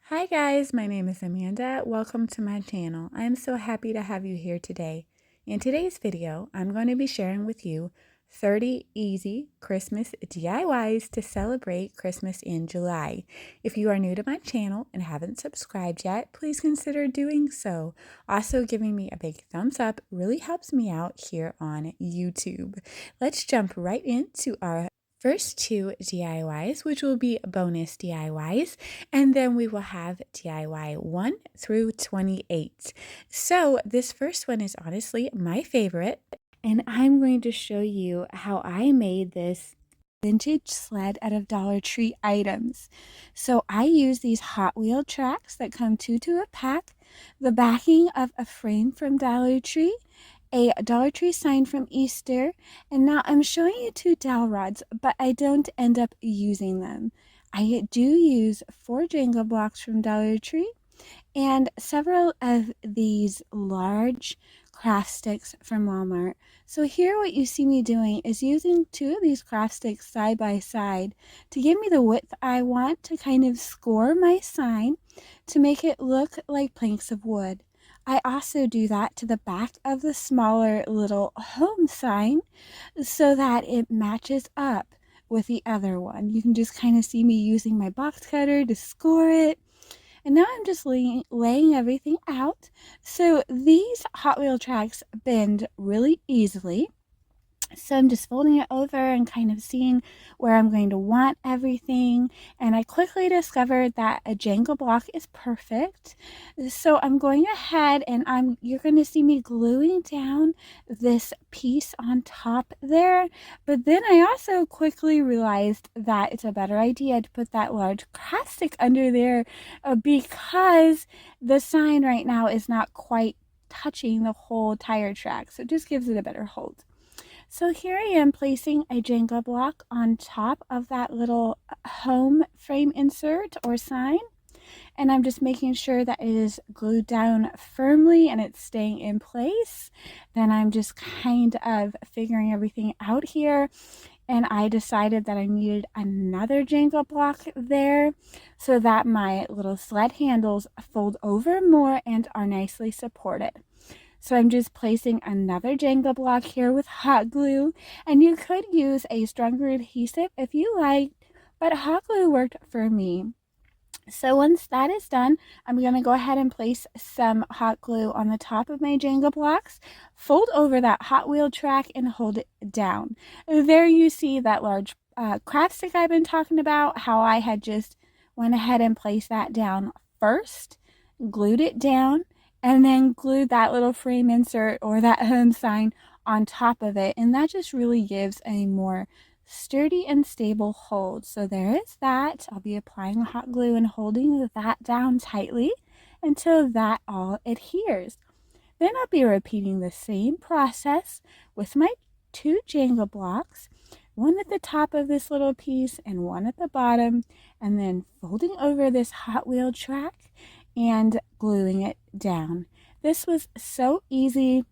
Hi guys, my name is Amanda. Welcome to my channel. I am so happy to have you here today. In today's video, I'm going to be sharing with you 30 easy Christmas DIYs to celebrate Christmas in July. If you are new to my channel and haven't subscribed yet, please consider doing so. Also, giving me a big thumbs up really helps me out here on YouTube. Let's jump right into our first two DIYs, which will be bonus DIYs, and then we will have DIY 1 through 28. So this first one is honestly my favorite, and I'm going to show you how I made this vintage sled out of Dollar Tree items. So I use these Hot Wheel tracks that come two to a pack, the backing of a frame from Dollar Tree, a Dollar Tree sign from Easter, and now I'm showing you two dowel rods, but I don't end up using them. I do use 4 Jenga blocks from Dollar Tree and several of these large craft sticks from Walmart. So here what you see me doing is using 2 of these craft sticks side by side to give me the width I want to kind of score my sign to make it look like planks of wood. I also do that to the back of the smaller little home sign so that it matches up with the other one. You can just kind of see me using my box cutter to score it. And now I'm just laying everything out. So these Hot Wheel tracks bend really easily. So I'm just folding it over and kind of seeing where I'm going to want everything. And I quickly discovered that a Jenga block is perfect. So I'm going ahead and you're going to see me gluing down this piece on top there. But then I also quickly realized that it's a better idea to put that large craft stick under there because the sign right now is not quite touching the whole tire track. So it just gives it a better hold. So here I am placing a Jenga block on top of that little home frame insert or sign. And I'm just making sure that it is glued down firmly and it's staying in place. Then I'm just kind of figuring everything out here. And I decided that I needed another Jenga block there so that my little sled handles fold over more and are nicely supported. So I'm just placing another Jenga block here with hot glue, and you could use a stronger adhesive if you like, but hot glue worked for me. So once that is done, I'm going to go ahead and place some hot glue on the top of my Jenga blocks, fold over that Hot Wheel track and hold it down. There you see that large craft stick I've been talking about, how I had just went ahead and placed that down first, glued it down, and then glued that little frame insert or that home sign on top of it. And that just really gives a more sturdy and stable hold. So there is that. I'll be applying hot glue and holding that down tightly until that all adheres. Then I'll be repeating the same process with my 2 Jenga blocks, one at the top of this little piece and one at the bottom, and then folding over this Hot Wheel track and gluing it down. This was so easy.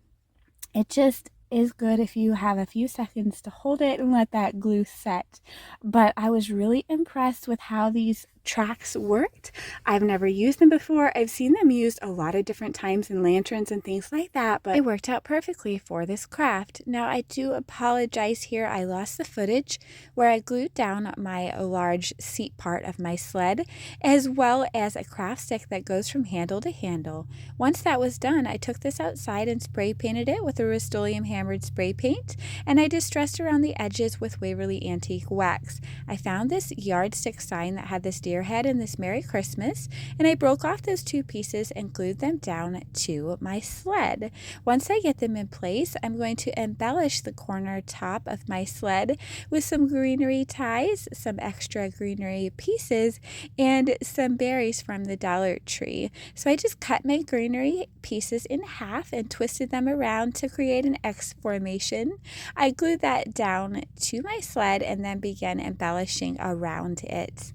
It just is good if you have a few seconds to hold it and let that glue set. But I was really impressed with how these tracks worked. I've never used them before. I've seen them used a lot of different times in lanterns and things like that, but it worked out perfectly for this craft. Now I do apologize here. I lost the footage where I glued down my large seat part of my sled, as well as a craft stick that goes from handle to handle. Once that was done, I took this outside and spray painted it with a Rust-Oleum hammered spray paint, and I distressed around the edges with Waverly Antique wax. I found this yardstick sign that had this deer head and this Merry Christmas, and I broke off those 2 pieces and glued them down to my sled. Once I get them in place, I'm going to embellish the corner top of my sled with some greenery ties, some extra greenery pieces, and some berries from the Dollar Tree. So I just cut my greenery pieces in half and twisted them around to create an X formation. I glued that down to my sled and then began embellishing around it.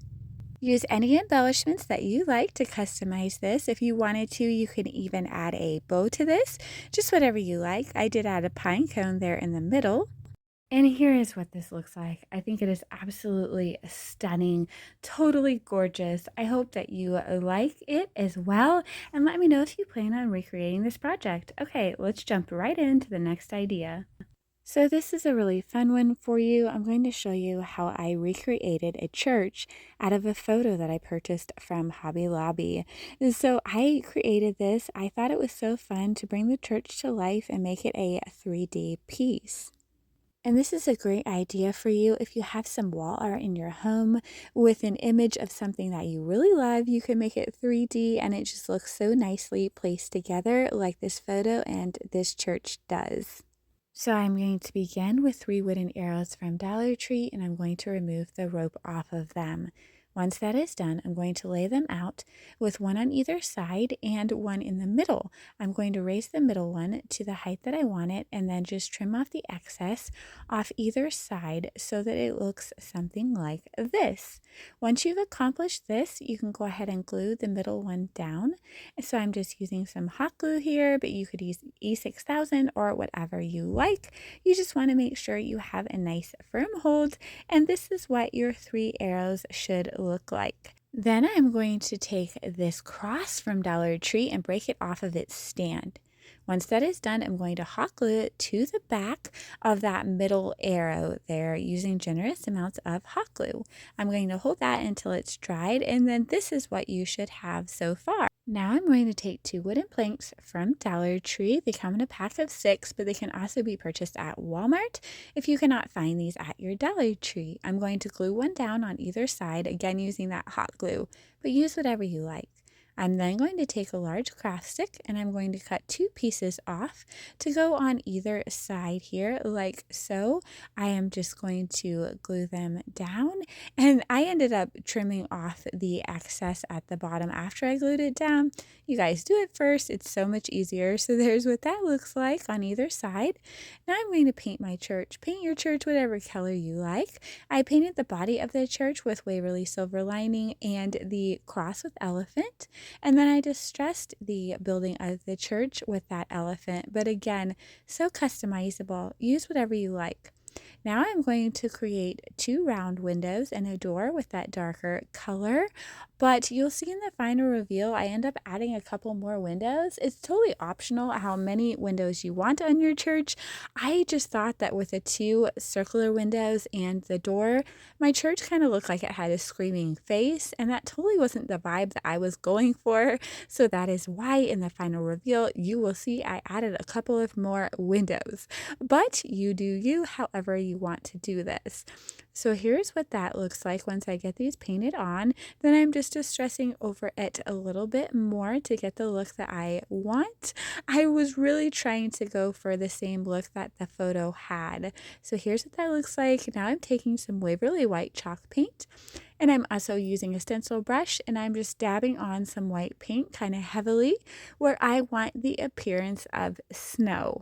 Use any embellishments that you like to customize this. If you wanted to, you can even add a bow to this, just whatever you like. I did add a pine cone there in the middle. And here is what this looks like. I think it is absolutely stunning, totally gorgeous. I hope that you like it as well. And let me know if you plan on recreating this project. Okay, let's jump right into the next idea. So this is a really fun one for you. I'm going to show you how I recreated a church out of a photo that I purchased from Hobby Lobby. And so I created this. I thought it was so fun to bring the church to life and make it a 3D piece. And this is a great idea for you if you have some wall art in your home with an image of something that you really love. You can make it 3D and it just looks so nicely placed together like this photo and this church does. So I'm going to begin with 3 wooden arrows from Dollar Tree and I'm going to remove the rope off of them. Once that is done, I'm going to lay them out with one on either side and one in the middle. I'm going to raise the middle one to the height that I want it and then just trim off the excess off either side so that it looks something like this. Once you've accomplished this, you can go ahead and glue the middle one down. So I'm just using some hot glue here, but you could use E6000 or whatever you like. You just want to make sure you have a nice firm hold, and this is what your 3 arrows should look like. Then I'm going to take this cross from Dollar Tree and break it off of its stand. Once that is done, I'm going to hot glue it to the back of that middle arrow there using generous amounts of hot glue. I'm going to hold that until it's dried, and then this is what you should have so far. Now I'm going to take 2 wooden planks from Dollar Tree. They come in a pack of 6, but they can also be purchased at Walmart if you cannot find these at your Dollar Tree. I'm going to glue one down on either side, again using that hot glue, but use whatever you like. I'm then going to take a large craft stick and I'm going to cut 2 pieces off to go on either side here like so. I am just going to glue them down, and I ended up trimming off the excess at the bottom after I glued it down. You guys do it first, it's so much easier. So there's what that looks like on either side. Now I'm going to paint my church. Paint your church whatever color you like. I painted the body of the church with Waverly Silver lining and the cross with elephant. And then I distressed the building of the church with that elephant. But again, so customizable. Use whatever you like. Now I'm going to create 2 round windows and a door with that darker color, but you'll see in the final reveal I end up adding a couple more windows. It's totally optional how many windows you want on your church. I just thought that with the 2 circular windows and the door, my church kind of looked like it had a screaming face, and that totally wasn't the vibe that I was going for. So that is why in the final reveal you will see I added a couple of more windows. But you do you however you want to do this. So here's what that looks like once I get these painted on. Then I'm just distressing over it a little bit more to get the look that I want. I was really trying to go for the same look that the photo had. So here's what that looks like. Now I'm taking some Waverly white chalk paint, and I'm also using a stencil brush, and I'm just dabbing on some white paint kind of heavily where I want the appearance of snow.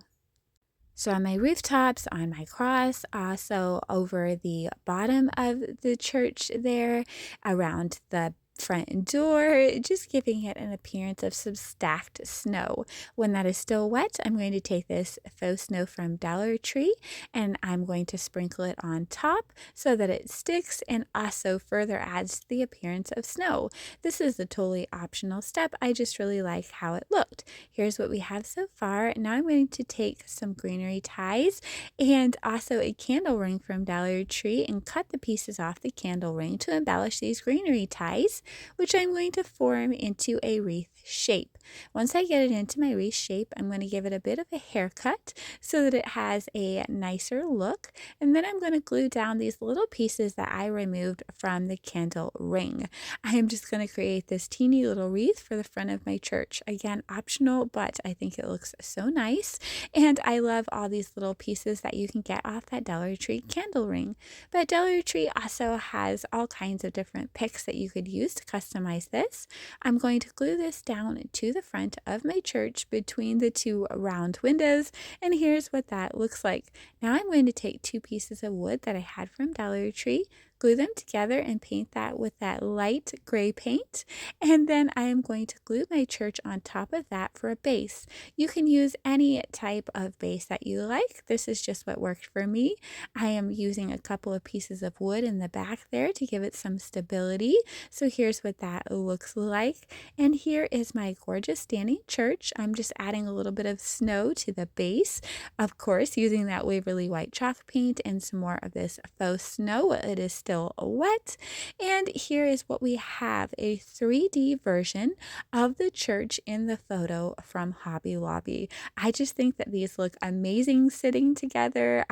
So on my rooftops, on my cross, also over the bottom of the church there, around the front door, just giving it an appearance of some stacked snow. When that is still wet, I'm going to take this faux snow from Dollar Tree and I'm going to sprinkle it on top so that it sticks and also further adds to the appearance of snow. This is a totally optional step. I just really like how it looked. Here's what we have so far. Now I'm going to take some greenery ties and also a candle ring from Dollar Tree and cut the pieces off the candle ring to embellish these greenery ties, which I'm going to form into a wreath shape. Once I get it into my wreath shape, I'm going to give it a bit of a haircut so that it has a nicer look. And then I'm going to glue down these little pieces that I removed from the candle ring. I am just going to create this teeny little wreath for the front of my church. Again, optional, but I think it looks so nice. And I love all these little pieces that you can get off that Dollar Tree candle ring. But Dollar Tree also has all kinds of different picks that you could use to customize this. I'm going to glue this down to the front of my church between the 2 round windows, and here's what that looks like. Now I'm going to take 2 pieces of wood that I had from Dollar Tree, glue them together and paint that with that light gray paint. And then I am going to glue my church on top of that for a base. You can use any type of base that you like. This is just what worked for me. I am using a couple of pieces of wood in the back there to give it some stability. So here's what that looks like. And here is my gorgeous standing church. I'm just adding a little bit of snow to the base. Of course, using that Waverly white chalk paint and some more of this faux snow. It is still wet. And here is what we have, a 3D version of the church in the photo from Hobby Lobby. I just think that these look amazing sitting together.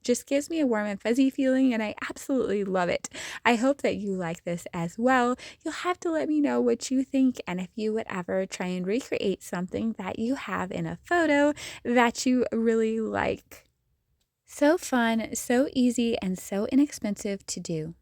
Just gives me a warm and fuzzy feeling, and I absolutely love it. I hope that you like this as well. You'll have to let me know what you think, and if you would ever try and recreate something that you have in a photo that you really like. So fun, so easy, and so inexpensive to do.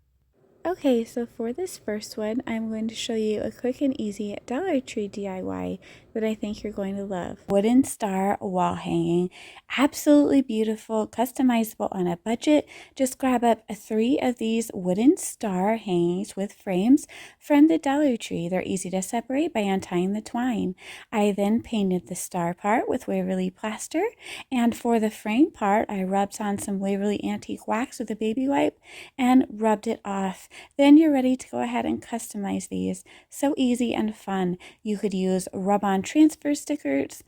Okay, so for this first one, I'm going to show you a quick and easy Dollar Tree DIY that I think you're going to love. Wooden star wall hanging. Absolutely beautiful, customizable on a budget. Just grab up 3 of these wooden star hangings with frames from the Dollar Tree. They're easy to separate by untying the twine. I then painted the star part with Waverly plaster, and for the frame part, I rubbed on some Waverly antique wax with a baby wipe and rubbed it off. Then you're ready to go ahead and customize these. So easy and fun. You could use rub-on transfer stickers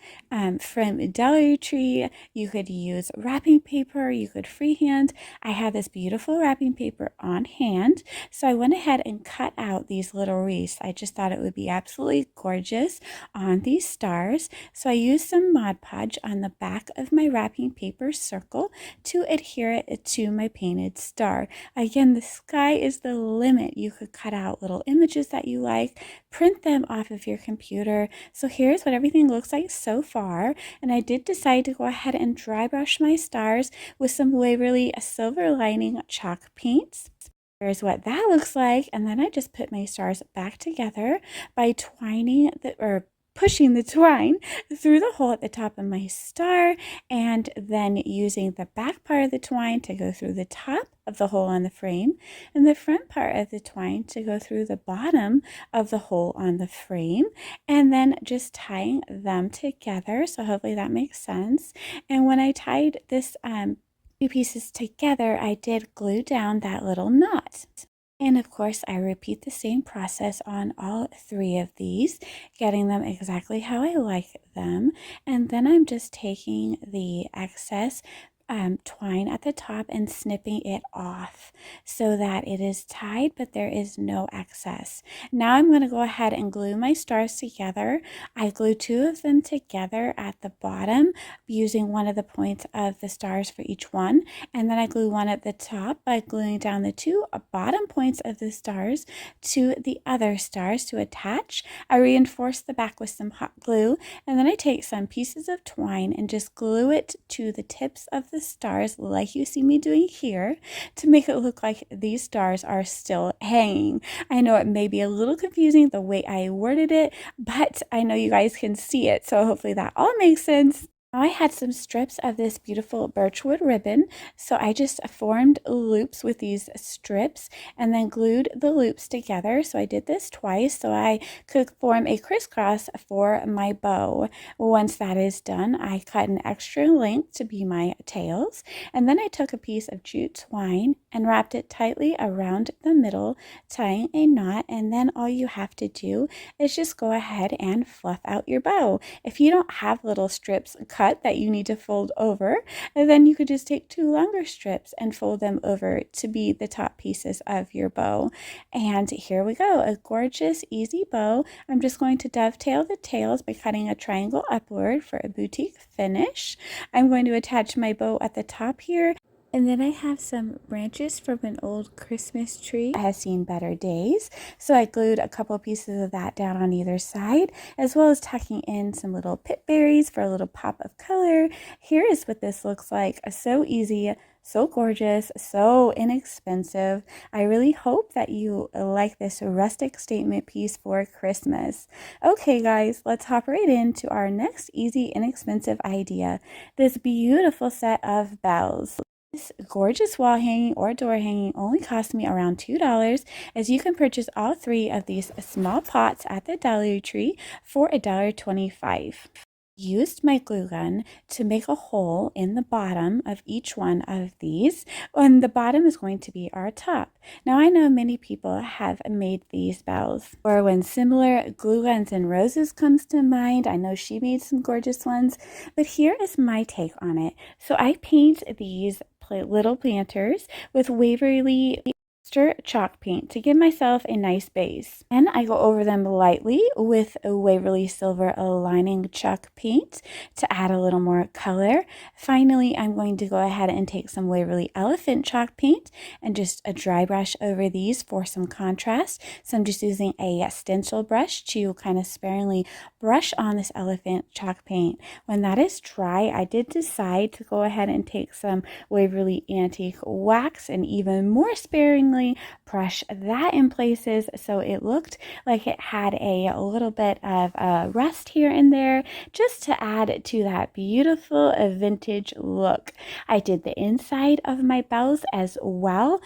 from Dollar Tree. You could use wrapping paper. You could freehand. I had this beautiful wrapping paper on hand, so I went ahead and cut out these little wreaths. I just thought it would be absolutely gorgeous on these stars. So I used some Mod Podge on the back of my wrapping paper circle to adhere it to my painted star. Again, the sky is the limit. You could cut out little images that you like, print them off of your computer. So here's what everything looks like so far. And I did decide to go ahead and dry brush my stars with some Waverly Silver Lining chalk paints. Here's what that looks like. And then I just put my stars back together by pushing the twine through the hole at the top of my star, and then using the back part of the twine to go through the top of the hole on the frame, and the front part of the twine to go through the bottom of the hole on the frame, and then just tying them together. So hopefully that makes sense. And when I tied this two pieces together, I did glue down that little knot. And of course, I repeat the same process on all 3 of these, getting them exactly how I like them. And then I'm just taking the excess twine at the top and snipping it off so that it is tied, but there is no excess. Now I'm going to go ahead and glue my stars together. I glue 2 of them together at the bottom using one of the points of the stars for each one, and then I glue one at the top by gluing down the 2 bottom points of the stars to the other stars to attach. I reinforce the back with some hot glue, and then I take some pieces of twine and just glue it to the tips of the stars like you see me doing here to make it look like these stars are still hanging. I know it may be a little confusing the way I worded it, but I know you guys can see it, so hopefully that all makes sense. I had some strips of this beautiful birchwood ribbon, so I just formed loops with these strips and then glued the loops together. So I did this twice so I could form a crisscross for my bow. Once that is done, I cut an extra length to be my tails, and then I took a piece of jute twine and wrapped it tightly around the middle, tying a knot, and then all you have to do is just go ahead and fluff out your bow. If you don't have little strips cut that you need to fold over, and then you could just take 2 longer strips and fold them over to be the top pieces of your bow. And here we go, a gorgeous easy bow. I'm just going to dovetail the tails by cutting a triangle upward for a boutique finish. I'm going to attach my bow at the top here. And then I have some branches from an old Christmas tree that has seen better days. So I glued a couple pieces of that down on either side, as well as tucking in some little pip berries for a little pop of color. Here is what this looks like. So easy, so gorgeous, so inexpensive. I really hope that you like this rustic statement piece for Christmas. Okay guys, let's hop right into our next easy, inexpensive idea. This beautiful set of bells. This gorgeous wall hanging or door hanging only cost me around $2, as you can purchase all 3 of these small pots at the Dollar Tree for $1.25. Used my glue gun to make a hole in the bottom of each one of these, and the bottom is going to be our top. Now I know many people have made these bells, or when similar glue guns and roses comes to mind. I know she made some gorgeous ones, but here is my take on it. So I paint these little planters with Waverly chalk paint to give myself a nice base. And I go over them lightly with a Waverly Silver lining chalk paint to add a little more color. Finally, I'm going to go ahead and take some Waverly Elephant chalk paint and just a dry brush over these for some contrast. So I'm just using a stencil brush to kind of sparingly brush on this elephant chalk paint. When that is dry, I did decide to go ahead and take some Waverly Antique wax and even more sparingly brush that in places so it looked like it had a little bit of rust here and there, just to add to that beautiful vintage look. I did the inside of my bells as well,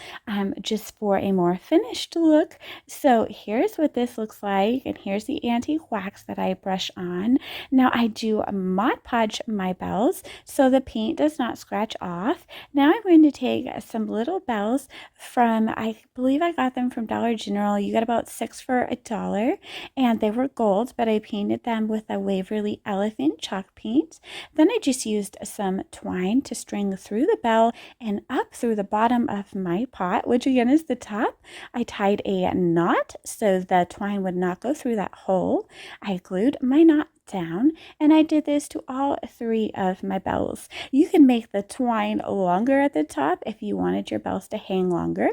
just for a more finished look. So here's what this looks like, and here's the antique wax that I brush on. Now I do Mod Podge my bells so the paint does not scratch off. Now I'm going to take some little bells from, I believe I got them from Dollar General. You got about 6 for $1, and they were gold, but I painted them with a Waverly Elephant chalk paint. Then I just used some twine to string through the bell and up through the bottom of my pot, which again is the top. I tied a knot so the twine would not go through that hole. I glued my knot down, and I did this to all 3 of my bells. You can make the twine longer at the top if you wanted your bells to hang longer.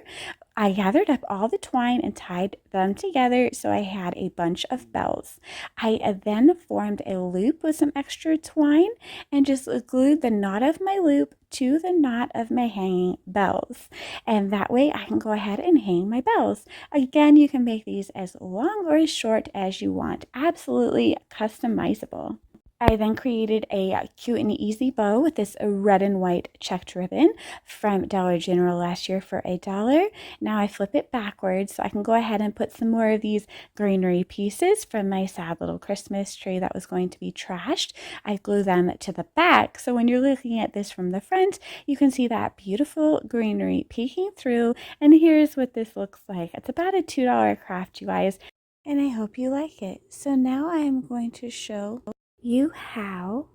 I gathered up all the twine and tied them together so I had a bunch of bells. I then formed a loop with some extra twine and just glued the knot of my loop to the knot of my hanging bells. And that way I can go ahead and hang my bells. Again, you can make these as long or as short as you want. Absolutely customizable. I then created a cute and easy bow with this red and white checked ribbon from Dollar General last year for $1. Now I flip it backwards so I can go ahead and put some more of these greenery pieces from my sad little Christmas tree that was going to be trashed. I glue them to the back, so when you're looking at this from the front, you can see that beautiful greenery peeking through, and here's what this looks like. It's about a $2 craft, you guys, and I hope you like it. So now I am going to show you how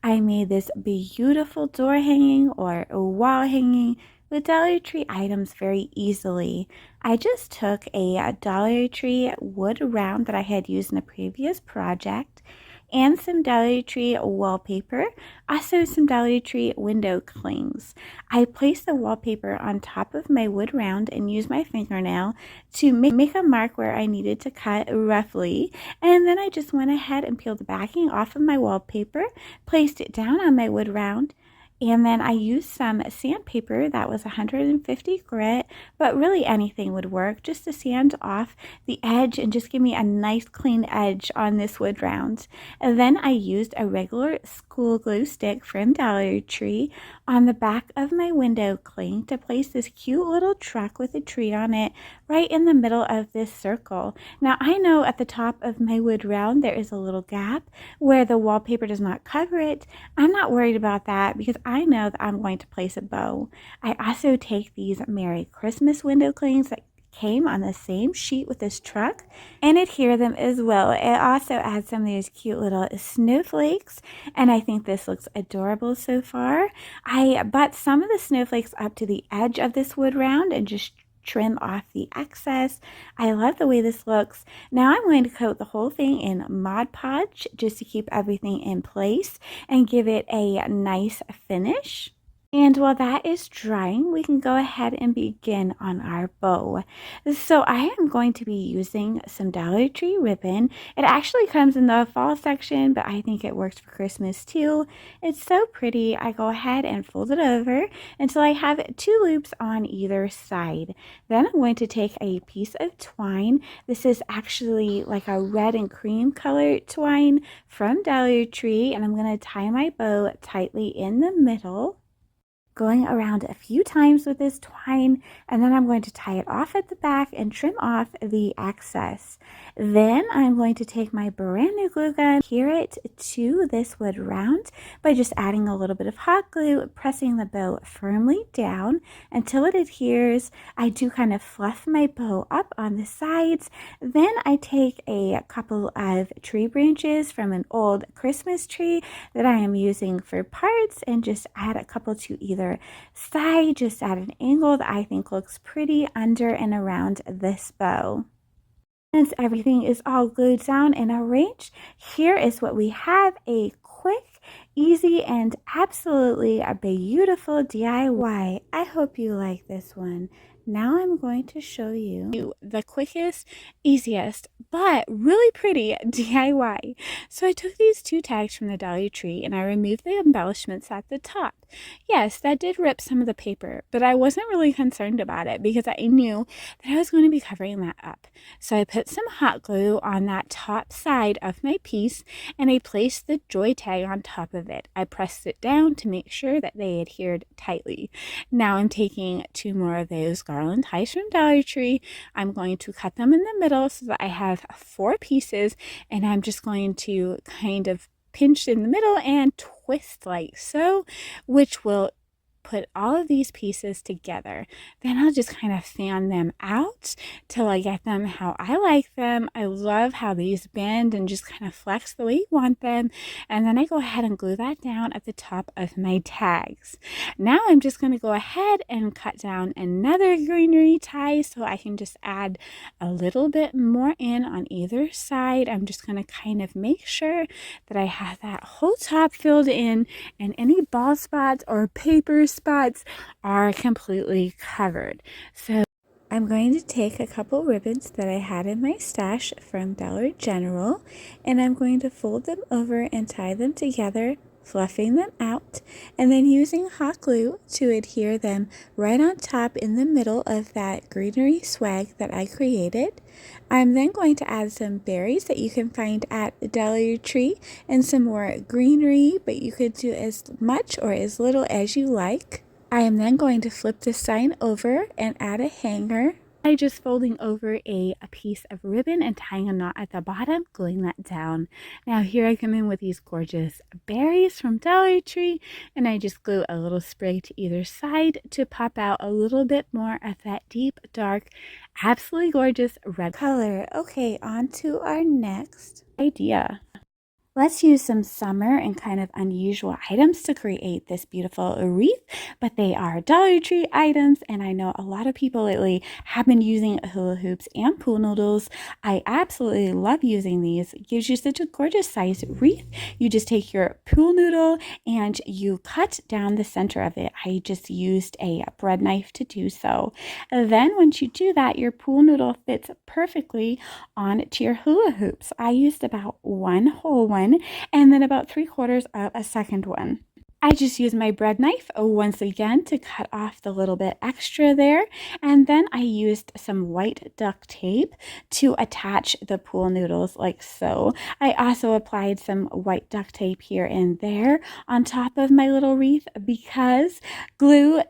I made this beautiful door hanging or wall hanging with Dollar Tree items very easily. I just took a Dollar Tree wood round that I had used in a previous project and some Dollar Tree wallpaper, also some Dollar Tree window clings. I placed the wallpaper on top of my wood round and used my fingernail to make a mark where I needed to cut roughly, and then I just went ahead and peeled the backing off of my wallpaper, placed it down on my wood round, and then I used some sandpaper that was 150 grit, but really anything would work, just to sand off the edge and just give me a nice clean edge on this wood round. And then I used a regular school glue stick from Dollar Tree on the back of my window cling to place this cute little truck with a tree on it right in the middle of this circle. Now I know at the top of my wood round there is a little gap where the wallpaper does not cover it. I'm not worried about that because I know that I'm going to place a bow. I also take these Merry Christmas window clings that came on the same sheet with this truck and adhere them as well. It also adds some of these cute little snowflakes, and I think this looks adorable so far. I butt some of the snowflakes up to the edge of this wood round and just trim off the excess. I love the way this looks. Now I'm going to coat the whole thing in Mod Podge just to keep everything in place and give it a nice finish. And while that is drying, we can go ahead and begin on our bow. So I am going to be using some Dollar Tree ribbon. It actually comes in the fall section, but I think it works for Christmas too. It's so pretty. I go ahead and fold it over until I have 2 loops on either side. Then I'm going to take a piece of twine. This is actually like a red and cream colored twine from Dollar Tree, and I'm going to tie my bow tightly in the middle. going around a few times with this twine, and then I'm going to tie it off at the back and trim off the excess. Then I'm going to take my brand new glue gun, adhere it to this wood round by just adding a little bit of hot glue, pressing the bow firmly down until it adheres. I do kind of fluff my bow up on the sides. Then I take a couple of tree branches from an old Christmas tree that I am using for parts and just add a couple to either side, just at an angle that I think looks pretty under and around this bow. Once everything is all glued down and arranged, here is what we have: a quick, easy, and absolutely a beautiful DIY. I hope you like this one. Now I'm going to show you the quickest, easiest, but really pretty DIY. So I took these 2 tags from the Dollar Tree and I removed the embellishments at the top. Yes, that did rip some of the paper, but I wasn't really concerned about it because I knew that I was going to be covering that up. So I put some hot glue on that top side of my piece and I placed the joy tag on top of it. I pressed it down to make sure that they adhered tightly. Now I'm taking 2 more of those garland ties from Dollar Tree. I'm going to cut them in the middle so that I have 4 pieces, and I'm just going to kind of pinch in the middle and twist like so, which will put all of these pieces together. Then I'll just kind of fan them out till I get them how I like them. I love how these bend and just kind of flex the way you want them. And then I go ahead and glue that down at the top of my tags. Now I'm just going to go ahead and cut down another greenery tie so I can just add a little bit more in on either side. I'm just going to kind of make sure that I have that whole top filled in and any bald spots or paper spots are completely covered. So I'm going to take a couple ribbons that I had in my stash from Dollar General, and I'm going to fold them over and tie them together, fluffing them out, and then using hot glue to adhere them right on top in the middle of that greenery swag that I created. I'm then going to add some berries that you can find at the Dollar Tree and some more greenery, but you could do as much or as little as you like. I am then going to flip this sign over and add a hanger. I just folding over a piece of ribbon and tying a knot at the bottom, gluing that down. Now here I come in with these gorgeous berries from Dollar Tree, and I just glue a little spray to either side to pop out a little bit more of that deep, dark, absolutely gorgeous red color. Okay, on to our next idea. Let's use some summer and kind of unusual items to create this beautiful wreath, but they are Dollar Tree items, and I know a lot of people lately have been using hula hoops and pool noodles. I absolutely love using these. It gives you such a gorgeous size wreath. You just take your pool noodle and you cut down the center of it. I just used a bread knife to do so. And then once you do that, your pool noodle fits perfectly onto your hula hoops. I used about 1 whole one and then about 3/4 of a second one. I just used my bread knife once again to cut off the little bit extra there, and then I used some white duct tape to attach the pool noodles like so. I also applied some white duct tape here and there on top of my little wreath because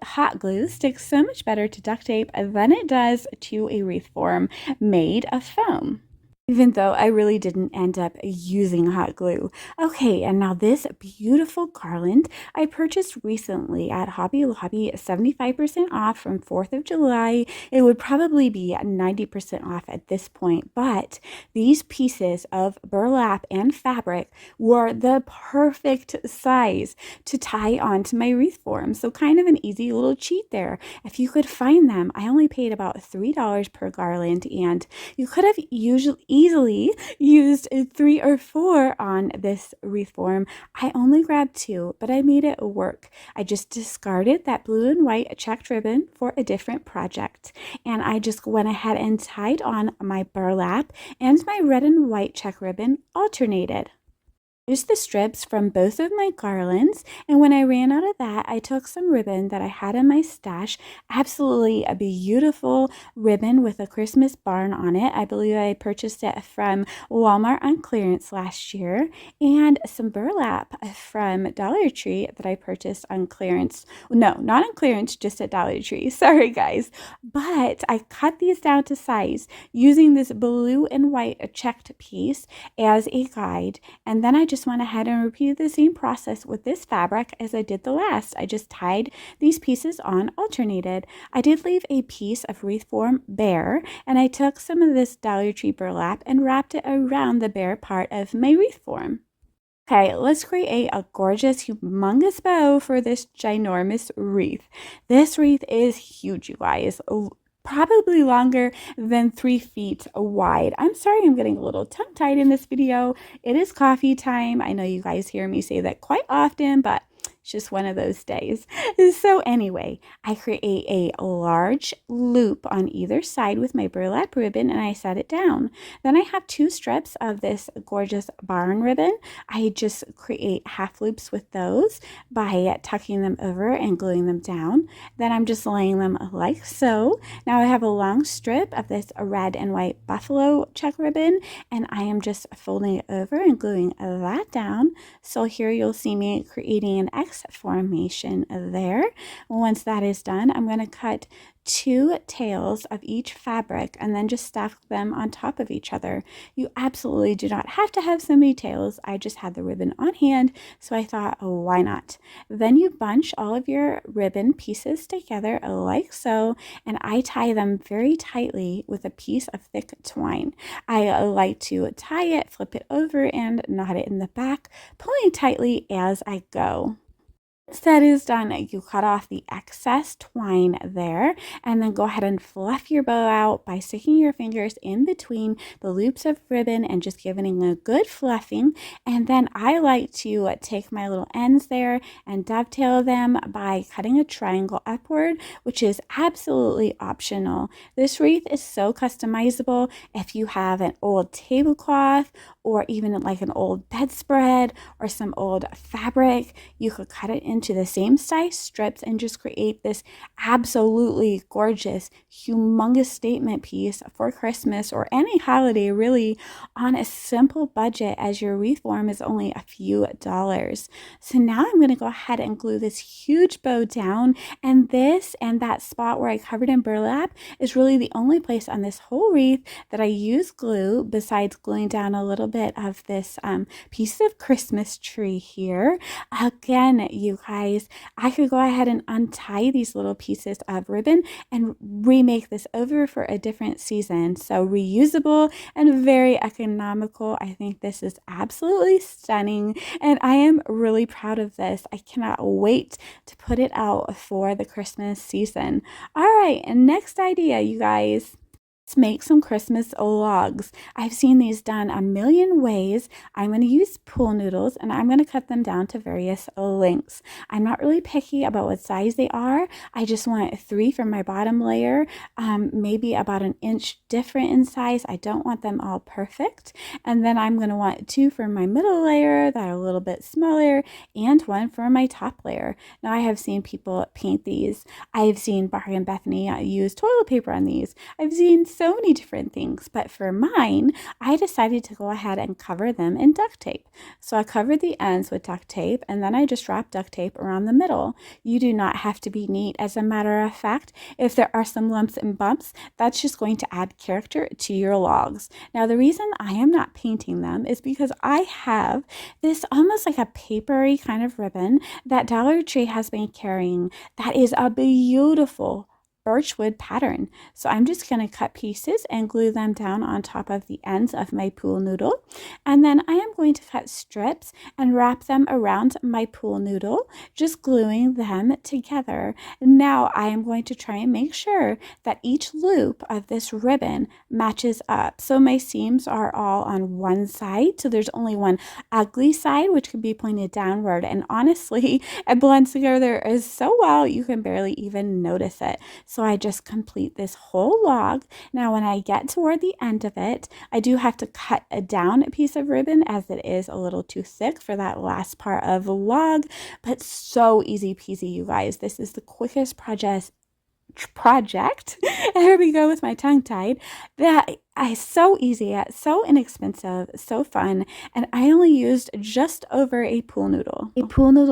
hot glue sticks so much better to duct tape than it does to a wreath form made of foam, even though I really didn't end up using hot glue. Okay, and now this beautiful garland I purchased recently at Hobby Lobby, 75% off from 4th of July. It would probably be 90% off at this point, but these pieces of burlap and fabric were the perfect size to tie onto my wreath form. So kind of an easy little cheat there. If you could find them, I only paid about $3 per garland, and you could have easily used 3 or 4 on this wreath form. I only grabbed 2, but I made it work. I just discarded that blue and white checked ribbon for a different project, and I just went ahead and tied on my burlap and my red and white check ribbon alternated. Used the strips from both of my garlands, and when I ran out of that, I took some ribbon that I had in my stash. Absolutely a beautiful ribbon with a Christmas barn on it. I believe I purchased it from Walmart on clearance last year, and some burlap from Dollar Tree that I purchased on clearance. No, not on clearance, just at Dollar Tree. Sorry, guys. But I cut these down to size using this blue and white checked piece as a guide, and then I just went ahead and repeated the same process with this fabric as I did the last. I just tied these pieces on alternated. I did leave a piece of wreath form bare, and I took some of this Dollar Tree burlap and wrapped it around the bare part of my wreath form. Okay, let's create a gorgeous, humongous bow for this ginormous wreath. This wreath is huge, you guys. Probably longer than 3 feet wide. I'm sorry I'm getting a little tongue-tied in this video. It is coffee time. I know you guys hear me say that quite often, but it's just one of those days. So anyway, I create a large loop on either side with my burlap ribbon and I set it down. Then I have 2 strips of this gorgeous barn ribbon. I just create half loops with those by tucking them over and gluing them down. Then I'm just laying them like so. Now I have a long strip of this red and white buffalo check ribbon, and I am just folding it over and gluing that down. So here you'll see me creating an X formation there. Once that is done, I'm going to cut 2 tails of each fabric and then just stack them on top of each other. You absolutely do not have to have so many tails. I just had the ribbon on hand, so I thought, oh, why not? Then you bunch all of your ribbon pieces together like so, and I tie them very tightly with a piece of thick twine. I like to tie it, flip it over, and knot it in the back, pulling tightly as I go. Once that is done, you cut off the excess twine there and then go ahead and fluff your bow out by sticking your fingers in between the loops of ribbon and just giving a good fluffing. And then I like to take my little ends there and dovetail them by cutting a triangle upward, which is absolutely optional. This wreath is so customizable. If you have an old tablecloth or even like an old bedspread or some old fabric, you could cut it into the same size strips and just create this absolutely gorgeous, humongous statement piece for Christmas or any holiday really on a simple budget, as your wreath form is only a few dollars. So now I'm going to go ahead and glue this huge bow down, and this and that spot where I covered in burlap is really the only place on this whole wreath that I use glue, besides gluing down a little bit of this piece of Christmas tree here. Again, you guys, I could go ahead and untie these little pieces of ribbon and remake this over for a different season. So reusable and very economical. I think this is absolutely stunning, and I am really proud of this. I cannot wait to put it out for the Christmas season. All right, and next idea, you guys. Let's make some Christmas logs. I've seen these done a million ways. I'm going to use pool noodles and I'm going to cut them down to various lengths. I'm not really picky about what size they are. I just want 3 for my bottom layer, maybe about an inch different in size. I don't want them all perfect. And then I'm going to want 2 for my middle layer that are a little bit smaller, and 1 for my top layer. Now I have seen people paint these. I've seen Barry and Bethany use toilet paper on these. I've seen so many different things, but for mine, I decided to go ahead and cover them in duct tape. So I covered the ends with duct tape, and then I just wrapped duct tape around the middle. You do not have to be neat. As a matter of fact, if there are some lumps and bumps, that's just going to add character to your logs. Now, the reason I am not painting them is because I have this almost like a papery kind of ribbon that Dollar Tree has been carrying that is a beautiful birchwood pattern. So I'm just going to cut pieces and glue them down on top of the ends of my pool noodle. And then I am going to cut strips and wrap them around my pool noodle, just gluing them together. Now I am going to try and make sure that each loop of this ribbon matches up. So my seams are all on one side. So there's only one ugly side, which could be pointed downward. And honestly, it blends together so well, you can barely even notice it. So I just complete this whole log. Now when I get toward the end of it, I do have to cut down a piece of ribbon as it is a little too thick for that last part of the log, but so easy peasy, you guys. This is the quickest project here we go with my tongue tied, that is so easy, so inexpensive, so fun, and I only used just over a pool noodle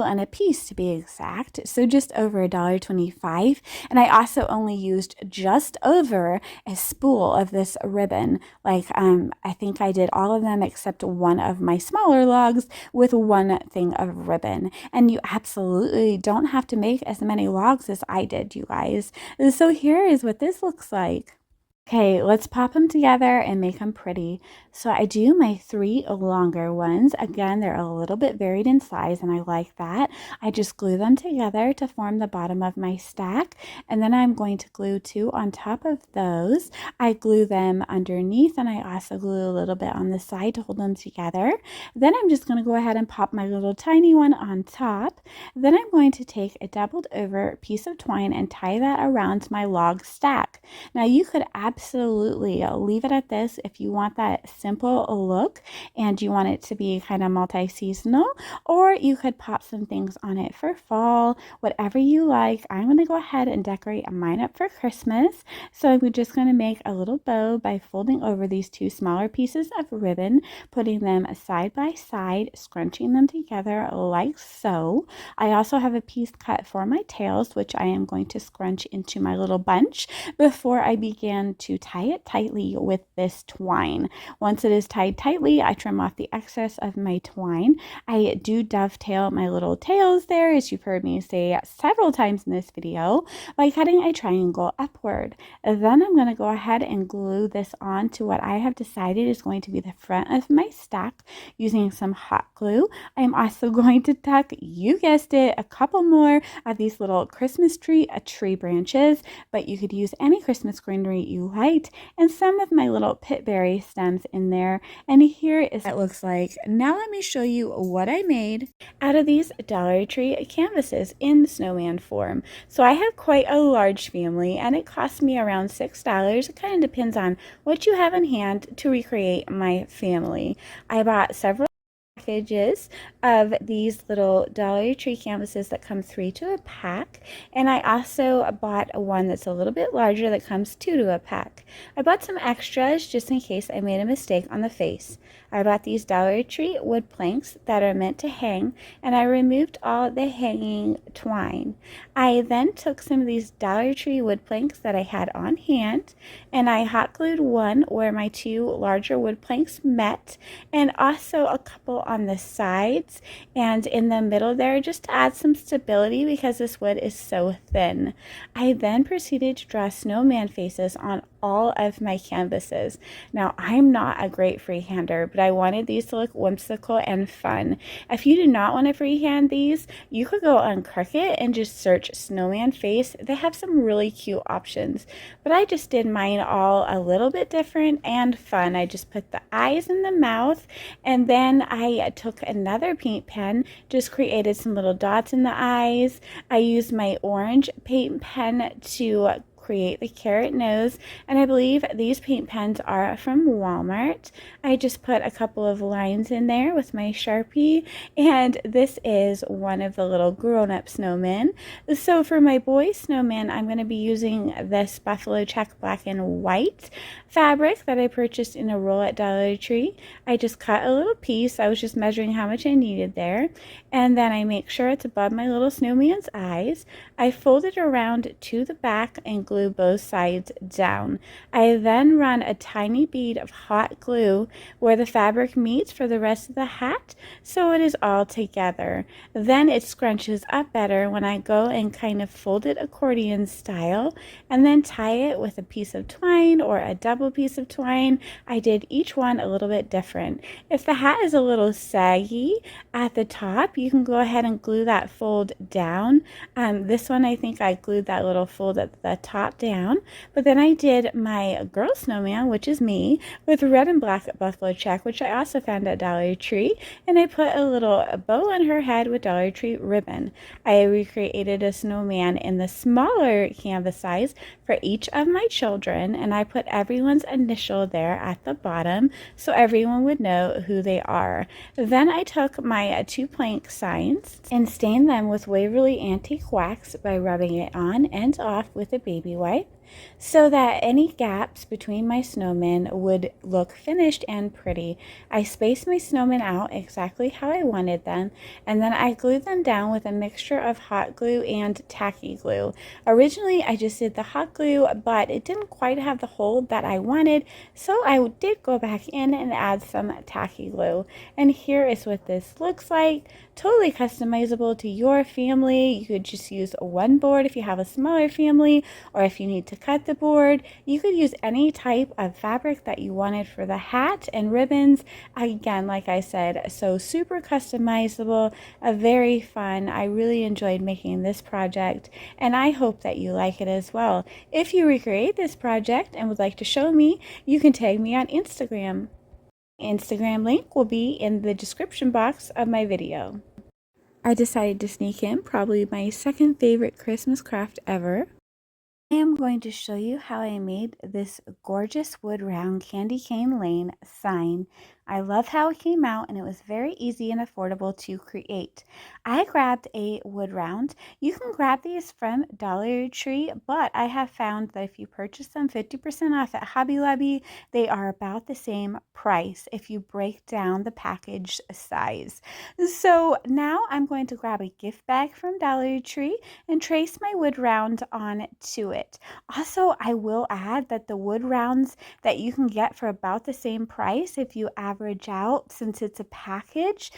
and a piece to be exact, so just over $1.25. And I also only used just over a spool of this ribbon. Like I think I did all of them except one of my smaller logs with one thing of ribbon. And you absolutely don't have to make as many logs as I did, you guys. So here is what this looks like. Okay, let's pop them together and make them pretty. So I do my 3 longer ones. Again, they're a little bit varied in size and I like that. I just glue them together to form the bottom of my stack. And then I'm going to glue 2 on top of those. I glue them underneath and I also glue a little bit on the side to hold them together. Then I'm just going to go ahead and pop my little tiny one on top. Then I'm going to take a doubled over piece of twine and tie that around my log stack. Now you could absolutely leave it at this if you want that simple look and you want it to be kind of multi-seasonal, or you could pop some things on it for fall, whatever you like. I'm going to go ahead and decorate mine up for Christmas. So I'm just going to make a little bow by folding over these 2 smaller pieces of ribbon, putting them side by side, scrunching them together like so. I also have a piece cut for my tails, which I am going to scrunch into my little bunch before I begin to tie it tightly with this twine. Once it is tied tightly, I trim off the excess of my twine. I do dovetail my little tails there, as you've heard me say several times in this video, by cutting a triangle upward. Then I'm going to go ahead and glue this on to what I have decided is going to be the front of my stack using some hot glue. I'm also going to tuck, you guessed it, a couple more of these little Christmas tree branches, but you could use any Christmas greenery you liked, and some of my little pitberry stems in there. And here is what it looks like. Now let me show you what I made out of these Dollar Tree canvases in snowman form. So I have quite a large family and it cost me around $6. It kind of depends on what you have in hand to recreate my family. I bought several packages of these little Dollar Tree canvases that come 3 to a pack, and I also bought one that's a little bit larger that comes 2 to a pack. I bought some extras just in case I made a mistake on the face. I bought these Dollar Tree wood planks that are meant to hang, and I removed all the hanging twine. I then took some of these Dollar Tree wood planks that I had on hand, and I hot glued one where my 2 larger wood planks met, and also a couple on the sides and in the middle there, just to add some stability because this wood is so thin. I then proceeded to draw snowman faces on all of my canvases. Now, I'm not a great freehander, but I wanted these to look whimsical and fun. If you do not want to freehand these, you could go on Cricut and just search snowman face. They have some really cute options, but I just did mine all a little bit different and fun. I just put the eyes in the mouth, and then I took another paint pen, just created some little dots in the eyes. I used my orange paint pen to create the carrot nose, and I believe these paint pens are from Walmart. I just put a couple of lines in there with my Sharpie, and this is one of the little grown-up snowmen. So for my boy snowman, I'm going to be using this buffalo check black and white fabric that I purchased in a roll at Dollar Tree. I just cut a little piece. I was just measuring how much I needed there, and then I make sure it's above my little snowman's eyes. I fold it around to the back and glue both sides down. I then run a tiny bead of hot glue where the fabric meets for the rest of the hat, so it is all together. Then it scrunches up better when I go and kind of fold it accordion style and then tie it with a piece of twine or a double piece of twine. I did each one a little bit different. If the hat is a little saggy at the top, you can go ahead and glue that fold down. This one, I think I glued that little fold at the top top down, but then I did my girl snowman, which is me, with red and black buffalo check, which I also found at Dollar Tree, and I put a little bow on her head with Dollar Tree ribbon. I recreated a snowman in the smaller canvas size for each of my children, and I put everyone's initial there at the bottom so everyone would know who they are. Then I took my 2 plank signs and stained them with Waverly Antique Wax by rubbing it on and off with a baby wipe, so that any gaps between my snowmen would look finished and pretty. I spaced my snowmen out exactly how I wanted them, and then I glued them down with a mixture of hot glue and tacky glue. Originally, I just did the hot glue, but it didn't quite have the hold that I wanted, so I did go back in and add some tacky glue. And here is what this looks like. Totally customizable to your family. You could just use one board if you have a smaller family, or if you need to cut the board. You could use any type of fabric that you wanted for the hat and ribbons. Again, like I said, so super customizable, very fun. I really enjoyed making this project, and I hope that you like it as well. If you recreate this project and would like to show me, you can tag me on Instagram. Instagram link will be in the description box of my video. I decided to sneak in probably my second favorite Christmas craft ever. I am going to show you how I made this gorgeous wood round candy cane lane sign. I love how it came out, and it was very easy and affordable to create. I grabbed a wood round. You can grab these from Dollar Tree, but I have found that if you purchase them 50% off at Hobby Lobby, they are about the same price if you break down the package size. So now I'm going to grab a gift bag from Dollar Tree and trace my wood round onto it. Also, I will add that the wood rounds that you can get for about the same price if you average out, since it's a package,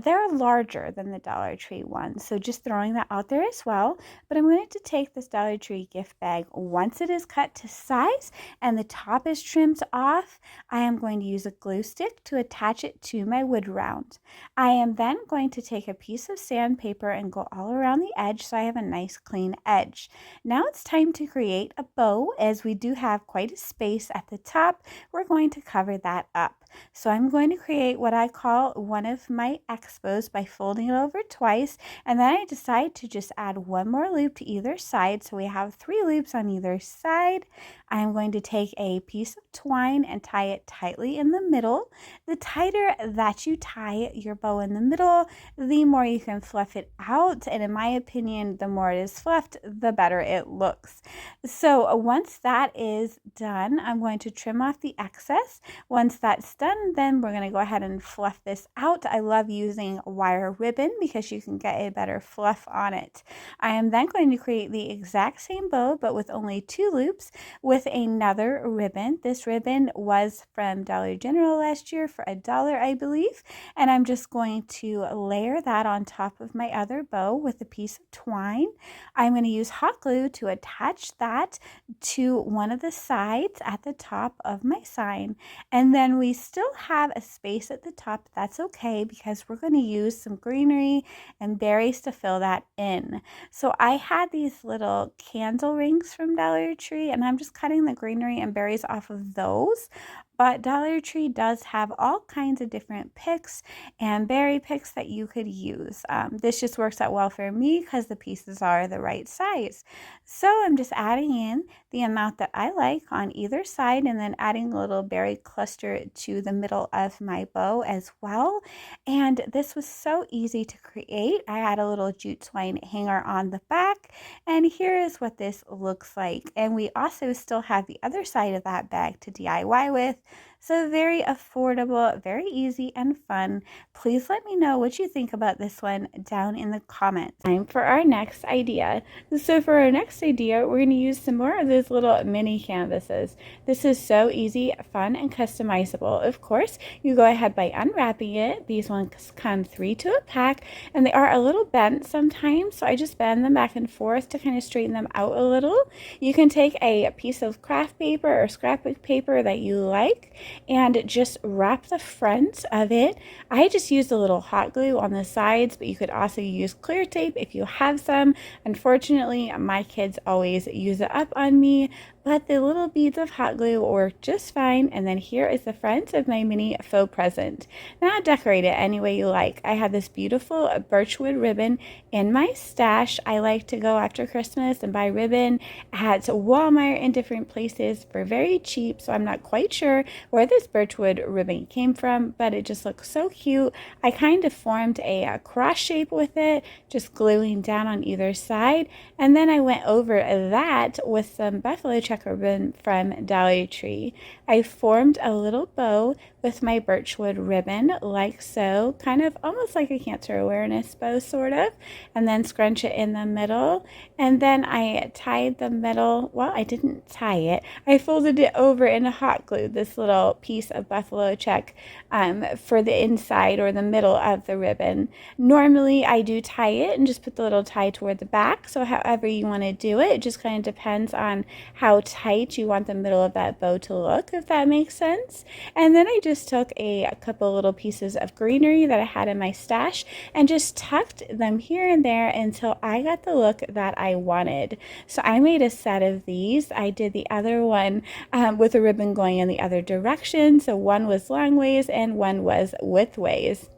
they're larger than the Dollar Tree ones. So just throwing that out there as well. But I'm going to take this Dollar Tree gift bag once it is cut to size and the top is trimmed off. I am going to use a glue stick to attach it to my wood round. I am then going to take a piece of sandpaper and go all around the edge so I have a nice clean edge. Now it's time to create a bow, as we do have quite a space at the top. We're going to cover that up. So I'm going to create what I call one of my expos by folding it over twice, and then I decide to just add one more loop to either side, so we have 3 loops on either side. I'm going to take a piece of twine and tie it tightly in the middle. The tighter that you tie your bow in the middle, the more you can fluff it out, and in my opinion, the more it is fluffed, the better it looks. So once that is done, I'm going to trim off the excess. Once that's done, then we're going to go ahead and fluff this out. I love using wire ribbon because you can get a better fluff on it. I am then going to create the exact same bow, but with only 2 loops with another ribbon. This ribbon was from Dollar General last year for $1, I believe, and I'm just going to layer that on top of my other bow with a piece of twine. I'm going to use hot glue to attach that to one of the sides at the top of my sign, and then we still have a space at the top. That's okay, because we're going to use some greenery and berries to fill that in. So I had these little candle rings from Dollar Tree, and I'm just cutting the greenery and berries off of those. But Dollar Tree does have all kinds of different picks and berry picks that you could use. This just works out well for me because the pieces are the right size. So I'm just adding in the amount that I like on either side, and then adding a little berry cluster to the middle of my bow as well. And this was so easy to create. I had a little jute twine hanger on the back, and here is what this looks like. And we also still have the other side of that bag to DIY with. So very affordable, very easy and fun. Please let me know what you think about this one down in the comments. Time for our next idea. So for our next idea, we're going to use some more of those little mini canvases. This is so easy, fun, and customizable. Of course, you go ahead by unwrapping it. These ones come 3 to a pack, and they are a little bent sometimes, so I just bend them back and forth to kind of straighten them out a little. You can take a piece of craft paper or scrapbook paper that you like, and just wrap the front of it. I just used a little hot glue on the sides, but you could also use clear tape if you have some. Unfortunately, my kids always use it up on me, but the little beads of hot glue work just fine. And then here is the front of my mini faux present. Now decorate it any way you like. I have this beautiful birchwood ribbon in my stash. I like to go after Christmas and buy ribbon at Walmart in different places for very cheap, so I'm not quite sure where this birchwood ribbon came from, but it just looks so cute. I kind of formed a cross shape with it, just gluing down on either side, and then I went over that with some buffalo check ribbon from Dollar Tree. I formed a little bow with my birchwood ribbon like so, kind of almost like a cancer awareness bow sort of, and then scrunch it in the middle, and then I tied the middle, well, I didn't tie it, I folded it over in a hot glue, this little piece of buffalo check for the inside or the middle of the ribbon. Normally I do tie it and just put the little tie toward the back, so however you want to do it, it just kind of depends on how tight you want the middle of that bow to look, if that makes sense. And then I just took a couple little pieces of greenery that I had in my stash and just tucked them here and there until I got the look that I wanted. So I made a set of these. I did the other one with a ribbon going in the other direction. So one was long ways and one was width ways.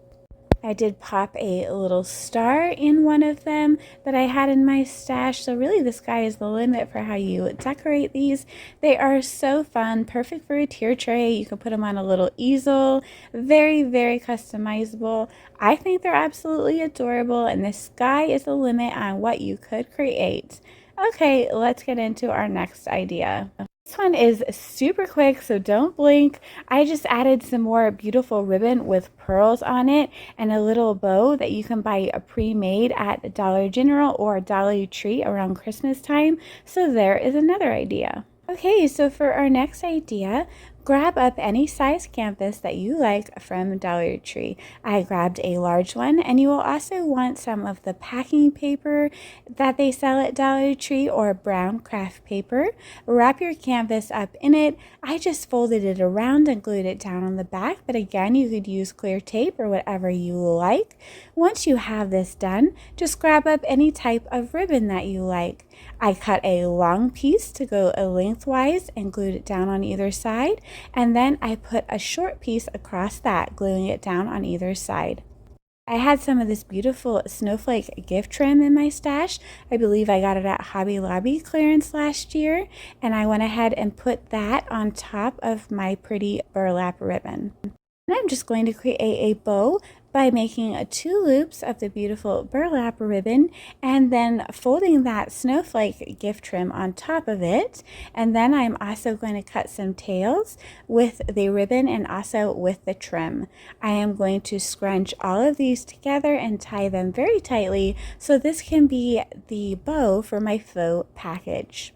I did pop a little star in one of them that I had in my stash. So really the sky is the limit for how you decorate these. They are so fun, perfect for a tier tray. You can put them on a little easel. Very, very customizable. I think they're absolutely adorable, and the sky is the limit on what you could create. Okay, let's get into our next idea. This one is super quick, so don't blink. I just added some more beautiful ribbon with pearls on it and a little bow that you can buy pre-made at Dollar General or Dollar Tree around Christmas time. So there is another idea. Okay, so for our next idea, grab up any size canvas that you like from Dollar Tree. I grabbed a large one, and you will also want some of the packing paper that they sell at Dollar Tree or brown craft paper. Wrap your canvas up in it. I just folded it around and glued it down on the back, but again, you could use clear tape or whatever you like. Once you have this done, just grab up any type of ribbon that you like. I cut a long piece to go lengthwise and glued it down on either side, and then I put a short piece across that, gluing it down on either side. I had some of this beautiful snowflake gift trim in my stash. I believe I got it at Hobby Lobby clearance last year, and I went ahead and put that on top of my pretty burlap ribbon. And I'm just going to create a bow by making 2 loops of the beautiful burlap ribbon and then folding that snowflake gift trim on top of it. And then I'm also going to cut some tails with the ribbon and also with the trim. I am going to scrunch all of these together and tie them very tightly so this can be the bow for my faux package.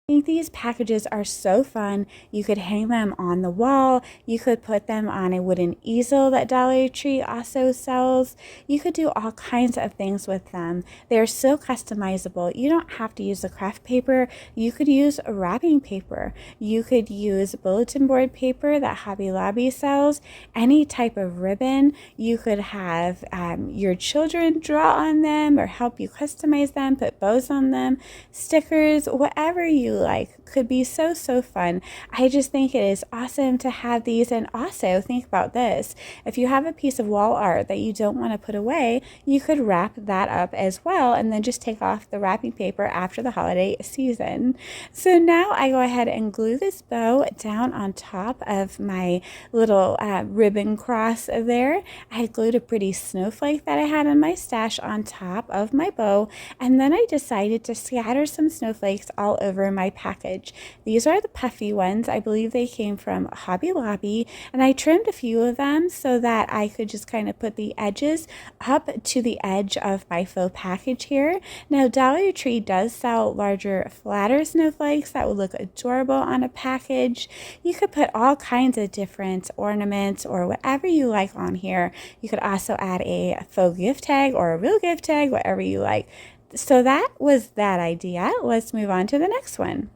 I think these packages are so fun. You could hang them on the wall. You could put them on a wooden easel that Dollar Tree also sells. You could do all kinds of things with them. They're so customizable. You don't have to use the craft paper. You could use wrapping paper. You could use bulletin board paper that Hobby Lobby sells. Any type of ribbon. You could have your children draw on them or help you customize them, put bows on them, stickers, whatever you like. Could be so fun. I just think it is awesome to have these. And also think about this, if you have a piece of wall art that you don't want to put away, you could wrap that up as well and then just take off the wrapping paper after the holiday season. So now I go ahead and glue this bow down on top of my little ribbon cross there. I glued a pretty snowflake that I had in my stash on top of my bow, and then I decided to scatter some snowflakes all over my package. These are the puffy ones. I believe they came from Hobby Lobby, and I trimmed a few of them so that I could just kind of put the edges up to the edge of my faux package here. Now Dollar Tree does sell larger, flatter snowflakes that would look adorable on a package. You could put all kinds of different ornaments or whatever you like on here. You could also add a faux gift tag or a real gift tag, whatever you like. So that was that idea. Let's move on to the next one.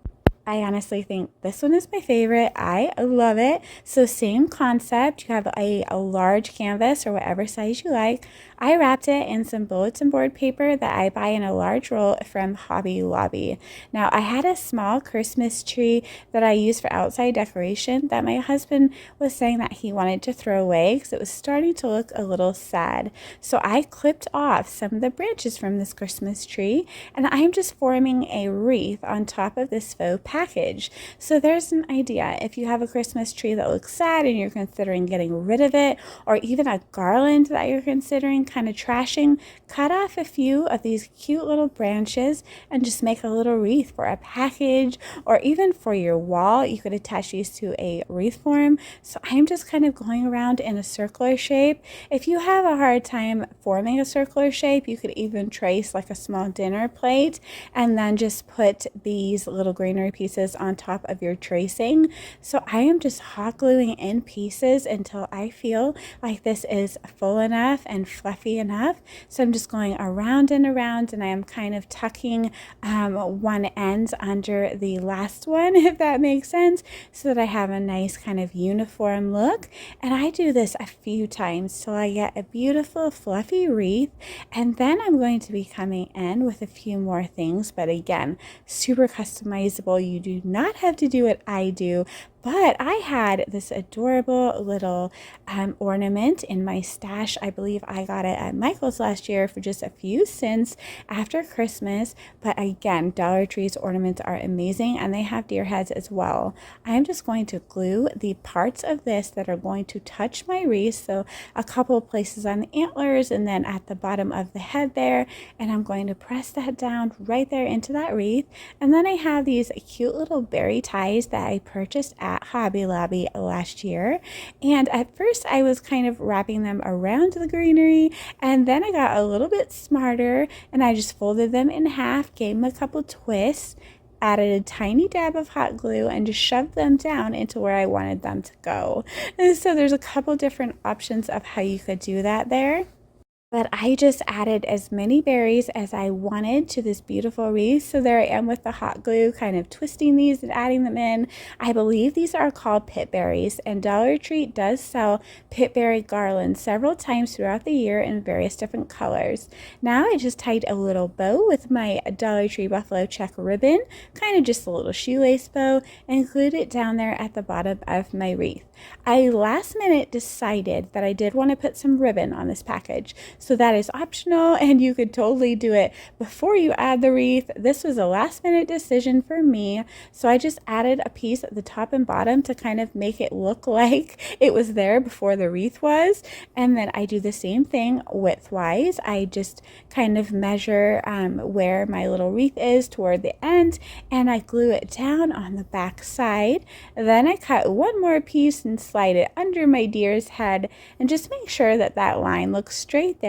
I honestly think this one is my favorite. I love it. So same concept. You have a large canvas or whatever size you like. I wrapped it in some bulletin board paper that I buy in a large roll from Hobby Lobby. Now I had a small Christmas tree that I use for outside decoration that my husband was saying that he wanted to throw away because it was starting to look a little sad. So I clipped off some of the branches from this Christmas tree, and I'm just forming a wreath on top of this faux package. So there's an idea. If you have a Christmas tree that looks sad and you're considering getting rid of it, or even a garland that you're considering kind of trashing, cut off a few of these cute little branches and just make a little wreath for a package, or even for your wall. You could attach these to a wreath form. So I'm just kind of going around in a circular shape. If you have a hard time forming a circular shape, you could even trace like a small dinner plate and then just put these little greenery pieces on top of your tracing. So I am just hot gluing in pieces until I feel like this is full enough and fluffy enough. So I'm just going around and around, and I am kind of tucking one end under the last one, if that makes sense, so that I have a nice kind of uniform look. And I do this a few times till I get a beautiful fluffy wreath, and then I'm going to be coming in with a few more things, but again, super customizable. You do not have to do what I do. But I had this adorable little ornament in my stash. I believe I got it at Michael's last year for just a few cents after Christmas. But again, Dollar Tree's ornaments are amazing, and they have deer heads as well. I'm just going to glue the parts of this that are going to touch my wreath. So a couple of places on the antlers and then at the bottom of the head there. And I'm going to press that down right there into that wreath. And then I have these cute little berry ties that I purchased at Hobby Lobby last year. And at first I was kind of wrapping them around the greenery, and then I got a little bit smarter and I just folded them in half, gave them a couple twists, added a tiny dab of hot glue, and just shoved them down into where I wanted them to go. And so there's a couple different options of how you could do that there. But I just added as many berries as I wanted to this beautiful wreath. So there I am with the hot glue, kind of twisting these and adding them in. I believe these are called pit berries, and Dollar Tree does sell pit berry garlands several times throughout the year in various different colors. Now I just tied a little bow with my Dollar Tree buffalo check ribbon, kind of just a little shoelace bow, and glued it down there at the bottom of my wreath. I last minute decided that I did want to put some ribbon on this package. So that is optional, and you could totally do it before you add the wreath. This was a last minute decision for me. So I just added a piece at the top and bottom to kind of make it look like it was there before the wreath was. And then I do the same thing width-wise. I just kind of measure where my little wreath is toward the end, and I glue it down on the back side. Then I cut one more piece and slide it under my deer's head, and just make sure that that line looks straight there.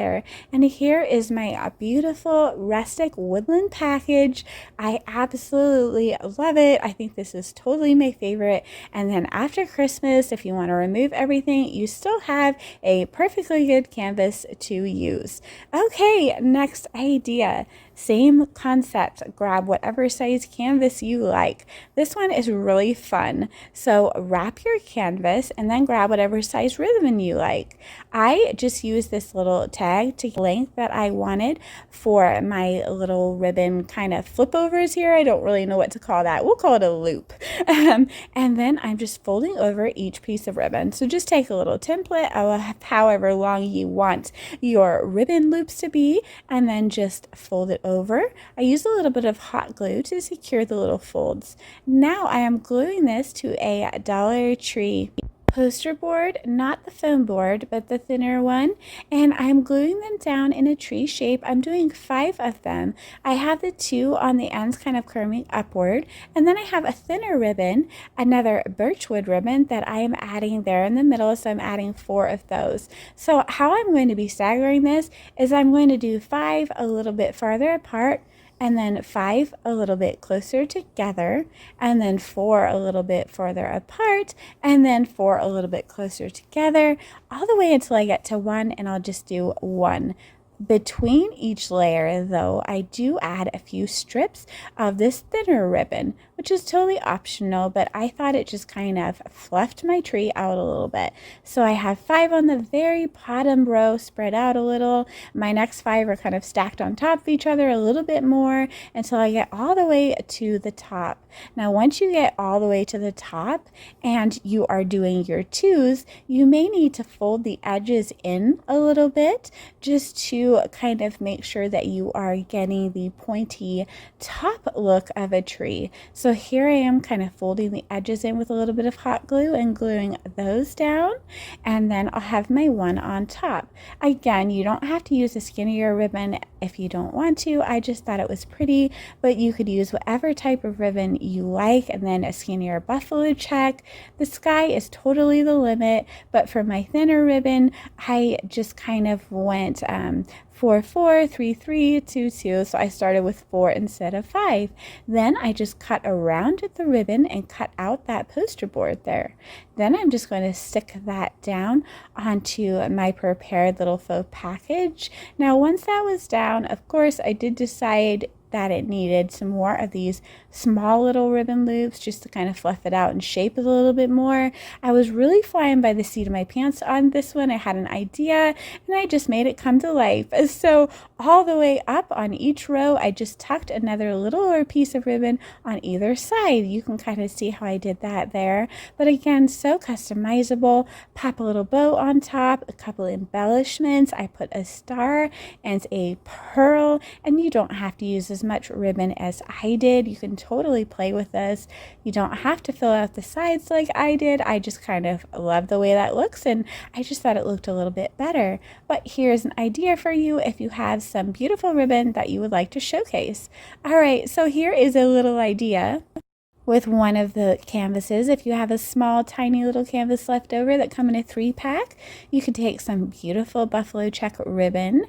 And here is my beautiful rustic woodland package. I absolutely love it. I think this is totally my favorite. And then after Christmas, if you want to remove everything, you still have a perfectly good canvas to use. Okay, next idea. Same concept. Grab whatever size canvas you like. This one is really fun. So wrap your canvas and then grab whatever size ribbon you like. I just used this little tag to the length that I wanted for my little ribbon kind of flip overs here. I don't really know what to call that. We'll call it a loop. And then I'm just folding over each piece of ribbon. So just take a little template of however long you want your ribbon loops to be, and then just fold it over. I use a little bit of hot glue to secure the little folds. Now I am gluing this to a Dollar Tree poster board, not the foam board, but the thinner one, and I'm gluing them down in a tree shape. I'm doing 5 of them. I have the 2 on the ends kind of curving upward, and then I have a thinner ribbon, another birchwood ribbon that I am adding there in the middle, so I'm adding 4 of those. So how I'm going to be staggering this is I'm going to do 5 a little bit farther apart, and then 5 a little bit closer together, and then 4 a little bit farther apart, and then 4 a little bit closer together, all the way until I get to 1, and I'll just do 1. Between each layer, though, I do add a few strips of this thinner ribbon. which is totally optional, but I thought it just kind of fluffed my tree out a little bit. So I have 5 on the very bottom row spread out a little. My next 5 are kind of stacked on top of each other a little bit more until I get all the way to the top. Now, once you get all the way to the top and you are doing your 2s, you may need to fold the edges in a little bit just to kind of make sure that you are getting the pointy top look of a tree. So here I am kind of folding the edges in with a little bit of hot glue and gluing those down, and then I'll have my 1 on top. Again, you don't have to use a skinnier ribbon if you don't want to. I just thought it was pretty, but you could use whatever type of ribbon you like, and then a skinnier buffalo check. The sky is totally the limit, but for my thinner ribbon, I just kind of went 4, 4, 3, 3, 2, 2. So I started with 4 instead of 5. Then I just cut around the ribbon and cut out that poster board there. Then I'm just going to stick that down onto my prepared little faux package. Now, once that was down, of course, I did decide that it needed some more of these small little ribbon loops just to kind of fluff it out and shape it a little bit more. I was really flying by the seat of my pants on this one. I had an idea and I just made it come to life. So all the way up on each row, I just tucked another little piece of ribbon on either side. You can kind of see how I did that there. But again, so customizable. Pop a little bow on top, a couple embellishments. I put a star and a pearl, and you don't have to use as much ribbon as I did. You can totally play with this. You don't have to fill out the sides like I did. I just kind of love the way that looks, and I just thought it looked a little bit better. But here's an idea for you if you have some beautiful ribbon that you would like to showcase. All right, so here is a little idea with one of the canvases. If you have a small, tiny little canvas left over that come in a 3-pack, you could take some beautiful buffalo check ribbon.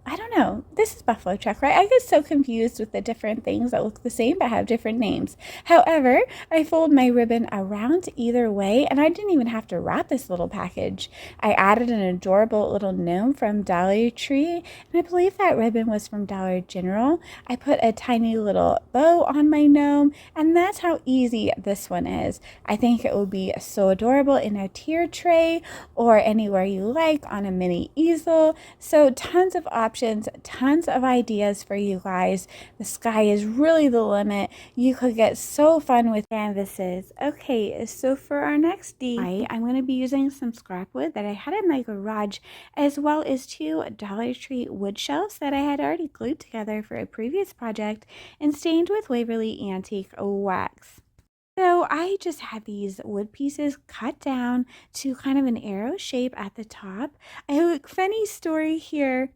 I don't know. This is buffalo check, right? I get so confused with the different things that look the same but have different names. However, I fold my ribbon around either way, and I didn't even have to wrap this little package. I added an adorable little gnome from Dollar Tree, and I believe that ribbon was from Dollar General. I put a tiny little bow on my gnome, and that's how easy this one is. I think it will be so adorable in a tier tray or anywhere you like on a mini easel. So tons of options, tons of ideas for you guys. The sky is really the limit. You could get so fun with canvases. Okay, so for our next DIY, I'm going to be using some scrap wood that I had in my garage, as well as 2 Dollar Tree wood shelves that I had already glued together for a previous project and stained with Waverly Antique wax. So I just had these wood pieces cut down to kind of an arrow shape at the top. A funny story here.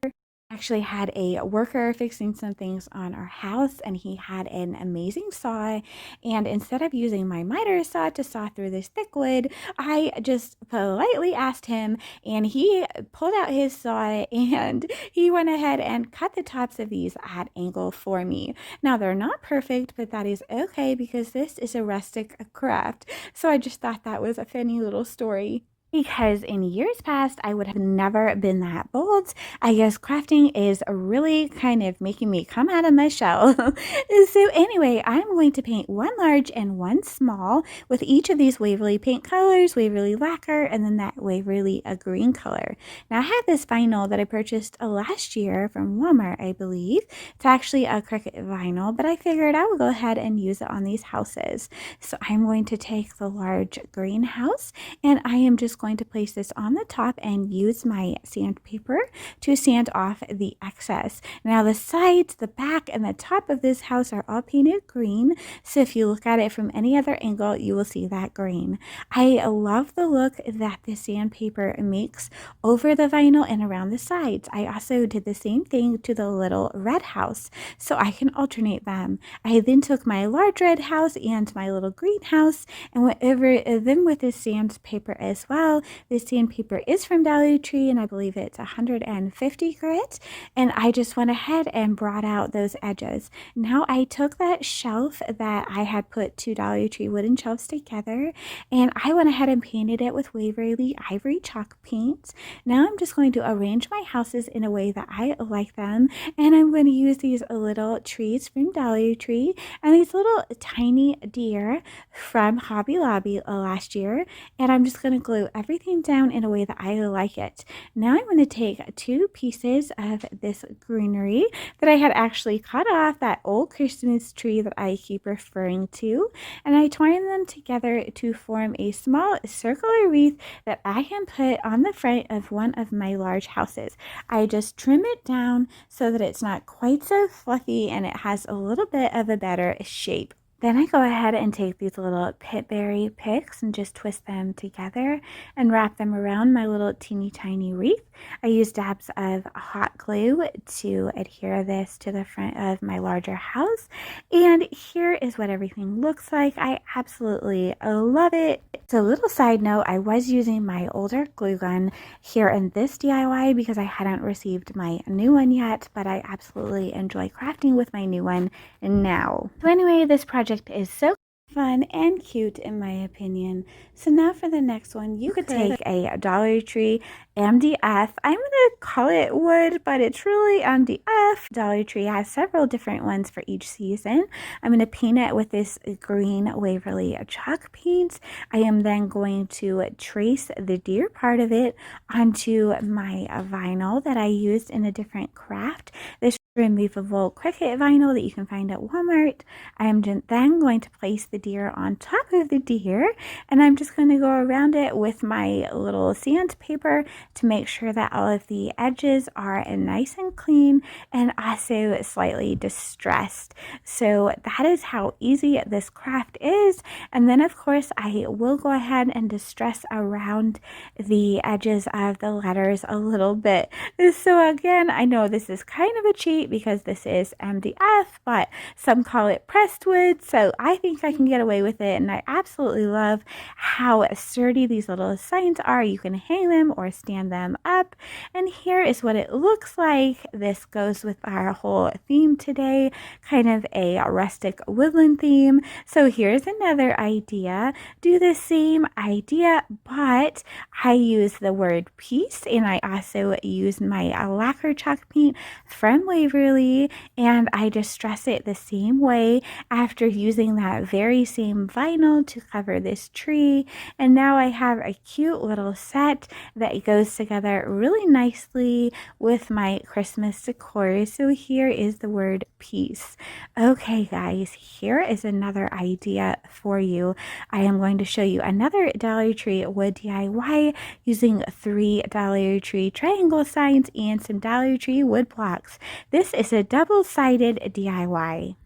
Actually had a worker fixing some things on our house, and he had an amazing saw, and instead of using my miter saw to saw through this thick wood, I just politely asked him, and he pulled out his saw and he went ahead and cut the tops of these at angle for me. Now they're not perfect, but that is okay because this is a rustic craft. So I just thought that was a funny little story, because in years past, I would have never been that bold. I guess crafting is really kind of making me come out of my shell. So anyway, I'm going to paint 1 large and 1 small with each of these Waverly paint colors, Waverly lacquer, and then that Waverly green color. Now I have this vinyl that I purchased last year from Walmart, I believe. It's actually a Cricut vinyl, but I figured I would go ahead and use it on these houses. So I'm going to take the large greenhouse, and I am just going to place this on the top and use my sandpaper to sand off the excess. Now the sides, the back, and the top of this house are all painted green, so if you look at it from any other angle, you will see that green. I love the look that the sandpaper makes over the vinyl and around the sides. I also did the same thing to the little red house, so I can alternate them. I then took my large red house and my little green house and went over them with the sandpaper as well, tell, this sandpaper is from Dollar Tree, and I believe it's 150 grit. And I just went ahead and brought out those edges. Now I took that shelf that I had put 2 Dollar Tree wooden shelves together, and I went ahead and painted it with Waverly Ivory chalk paint. Now I'm just going to arrange my houses in a way that I like them, and I'm going to use these little trees from Dollar Tree and these little tiny deer from Hobby Lobby last year, and I'm just going to glue everything down in a way that I like it. Now I'm going to take 2 pieces of this greenery that I had actually cut off that old Christmas tree that I keep referring to, and I twine them together to form a small circular wreath that I can put on the front of one of my large houses. I just trim it down so that it's not quite so fluffy and it has a little bit of a better shape. Then I go ahead and take these little pitberry picks and just twist them together and wrap them around my little teeny tiny wreath. I use dabs of hot glue to adhere this to the front of my larger house. And here is what everything looks like. I absolutely love it. So, little side note, I was using my older glue gun here in this DIY because I hadn't received my new one yet, but I absolutely enjoy crafting with my new one now. So anyway, this project is so fun and cute in my opinion. So now for the next one, you could take a Dollar Tree MDF. I'm going to call it wood, but it's really MDF. Dollar Tree has several different ones for each season. I'm going to paint it with this green Waverly chalk paint. I am then going to trace the deer part of it onto my vinyl that I used in a different craft. This removable cricket vinyl that you can find at Walmart. I am then going to place the deer on top of the deer, and I'm just going to go around it with my little sandpaper to make sure that all of the edges are nice and clean and also slightly distressed. So that is how easy this craft is. And then of course I will go ahead and distress around the edges of the letters a little bit. So again, I know this is kind of a cheat because this is MDF, but some call it pressed wood, so I think I can get away with it. And I absolutely love how sturdy these little signs are. You can hang them or stand them up, and here is what it looks like. This goes with our whole theme today, kind of a rustic woodland theme. So here's another idea. Do the same idea, but I use the word peace, and I also use my lacquer chalk paint from Waverly, and I distress it the same way after using that very same vinyl to cover this tree. And now I have a cute little set that goes together really nicely with my Christmas decor. So here is the word peace. Okay guys, here is another idea for you. I am going to show you another Dollar Tree wood DIY using 3 Dollar Tree triangle signs and some Dollar Tree wood blocks. This is a double-sided DIY.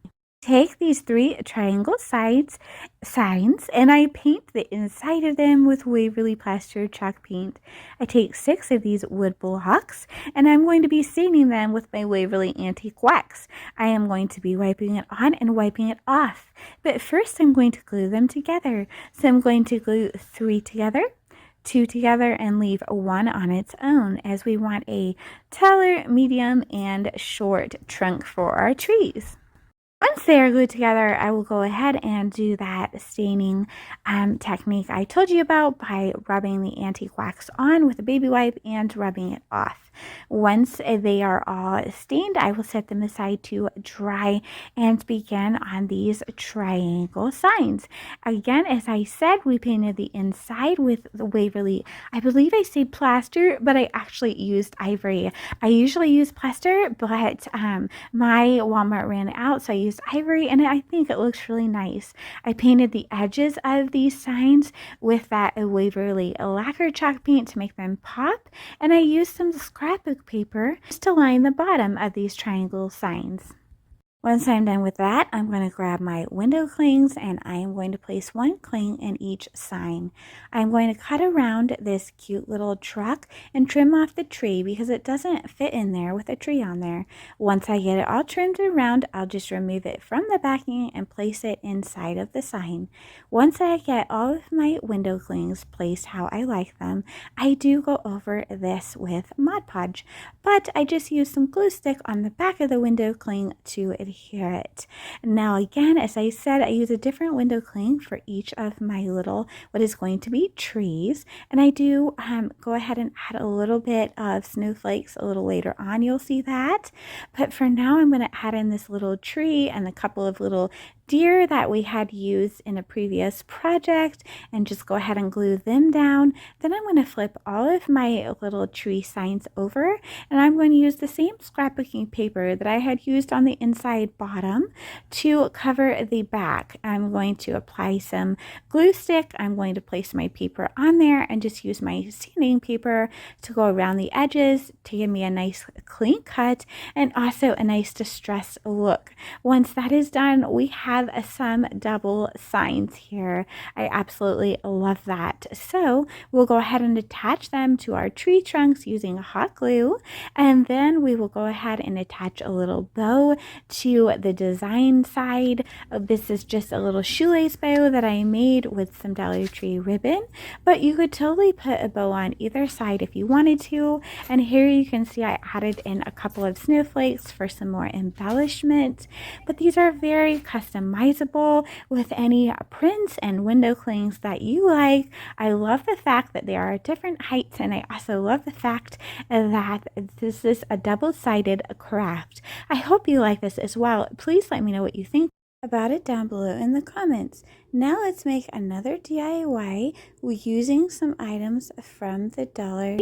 Take these 3 triangle signs and I paint the inside of them with Waverly plaster chalk paint. I take 6 of these wood blocks and I'm going to be staining them with my Waverly antique wax. I am going to be wiping it on and wiping it off, but first I'm going to glue them together. So I'm going to glue 3 together, 2 together, and leave 1 on its own, as we want a taller, medium, and short trunk for our trees. Once they are glued together, I will go ahead and do that staining technique I told you about by rubbing the antique wax on with a baby wipe and rubbing it off. Once they are all stained, I will set them aside to dry and begin on these triangle signs. Again, as I said, we painted the inside with the Waverly, I believe I say plaster, but I actually used ivory. I usually use plaster, but my Walmart ran out, so I used ivory, and I think it looks really nice. I painted the edges of these signs with that Waverly lacquer chalk paint to make them pop, and I used some scrapbook paper just to line the bottom of these triangle signs. Once I'm done with that, I'm going to grab my window clings and I am going to place one cling in each sign. I'm going to cut around this cute little truck and trim off the tree because it doesn't fit in there with a tree on there. Once I get it all trimmed around, I'll just remove it from the backing and place it inside of the sign. Once I get all of my window clings placed how I like them, I do go over this with Mod Podge, but I just use some glue stick on the back of the window cling to adhere it. Now again, as I said, I use a different window cling for each of my little, what is going to be trees, and I do go ahead and add a little bit of snowflakes a little later on, you'll see that. But for now, I'm going to add in this little tree and a couple of little deer that we had used in a previous project and just go ahead and glue them down. Then I'm going to flip all of my little tree signs over and I'm going to use the same scrapbooking paper that I had used on the inside bottom to cover the back. I'm going to apply some glue stick. I'm going to place my paper on there and just use my sanding paper to go around the edges to give me a nice clean cut and also a nice distressed look. Once that is done, we have some double signs here. I absolutely love that. So we'll go ahead and attach them to our tree trunks using hot glue, and then we will go ahead and attach a little bow to the design side. This is just a little shoelace bow that I made with some Dollar Tree ribbon, but you could totally put a bow on either side if you wanted to. And here you can see I added in a couple of snowflakes for some more embellishment, but these are very customizable with any prints and window clings that you like. I love the fact that they are at different heights, and I also love the fact that this is a double-sided craft. I hope you like this as well. Please let me know what you think about it down below in the comments. Now let's make another DIY using some items from the dollar.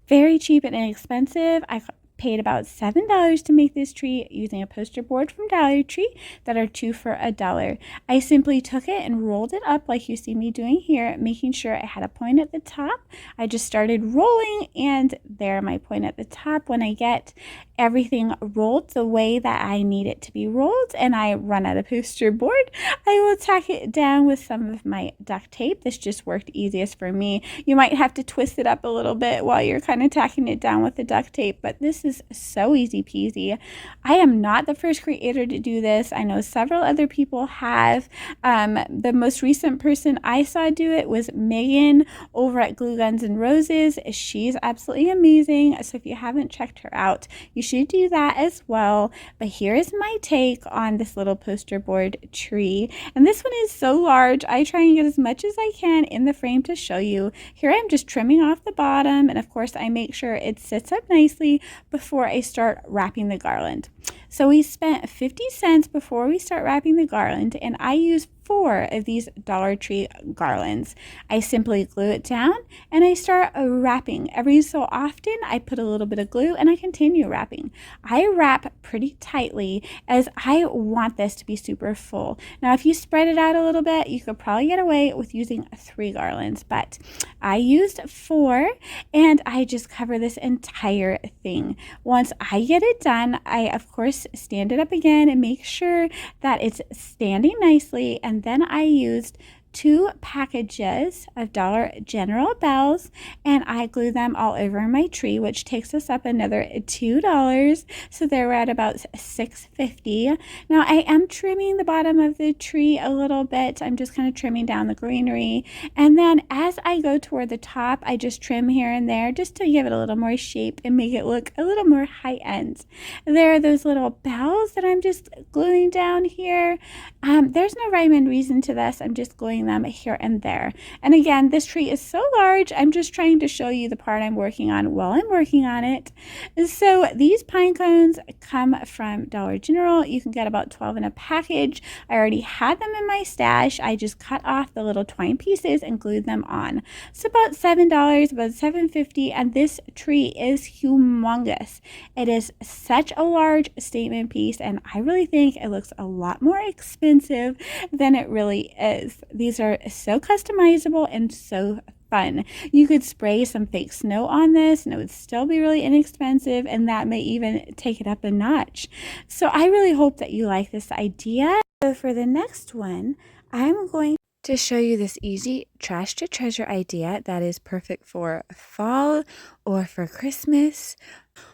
Very cheap and inexpensive. I paid about $7 to make this tree using a poster board from Dollar Tree that are 2 for $1. I simply took it and rolled it up like you see me doing here, making sure I had a point at the top. I just started rolling, and there my point at the top. When I get everything rolled the way that I need it to be rolled and I run out of poster board, I will tack it down with some of my duct tape. This just worked easiest for me. You might have to twist it up a little bit while you're kind of tacking it down with the duct tape, but this is so easy peasy. I am not the first creator to do this. I know several other people have. The most recent person I saw do it was Megan over at Glue Guns and Roses. She's absolutely amazing. So if you haven't checked her out, you should do that as well. But here is my take on this little poster board tree. And this one is so large. I try and get as much as I can in the frame to show you. Here I'm just trimming off the bottom. And of course I make sure it sits up nicely before I start wrapping the garland. So we spent 50 cents before we start wrapping the garland, and I use 4 of these Dollar Tree garlands. I simply glue it down and I start wrapping. Every so often I put a little bit of glue and I continue wrapping. I wrap pretty tightly as I want this to be super full. Now if you spread it out a little bit, you could probably get away with using 3 garlands, but I used 4 and I just cover this entire thing. Once I get it done, I of course stand it up again and make sure that it's standing nicely, and then I used 2 packages of Dollar General bells and I glue them all over my tree, which takes us up another $2. So they were at about $6.50. Now I am trimming the bottom of the tree a little bit. I'm just kind of trimming down the greenery, and then as I go toward the top, I just trim here and there just to give it a little more shape and make it look a little more high end. There are those little bells that I'm just gluing down here. There's no rhyme and reason to this. I'm just gluing them here and there. And again, this tree is so large, I'm just trying to show you the part I'm working on while I'm working on it. So these pine cones come from Dollar General. You can get about 12 in a package. I already had them in my stash. I just cut off the little twine pieces and glued them on. So about $7, about $7.50, and this tree is humongous. It is such a large statement piece, and I really think it looks a lot more expensive than it really is. These are so customizable and so fun. You could spray some fake snow on this and it would still be really inexpensive, and that may even take it up a notch. So I really hope that you like this idea. So for the next one, I'm going to show you this easy trash to treasure idea that is perfect for fall or for Christmas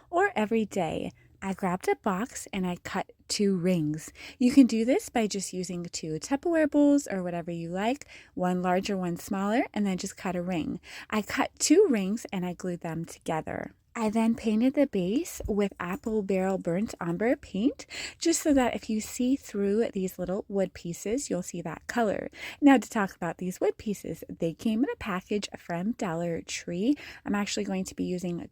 or every day. I grabbed a box and I cut 2 rings. You can do this by just using 2 Tupperware bowls or whatever you like, one larger, one smaller, and then just cut a ring. I cut 2 rings and I glued them together. I then painted the base with apple barrel burnt umber paint, just so that if you see through these little wood pieces, you'll see that color. Now to talk about these wood pieces, they came in a package from Dollar Tree. I'm actually going to be using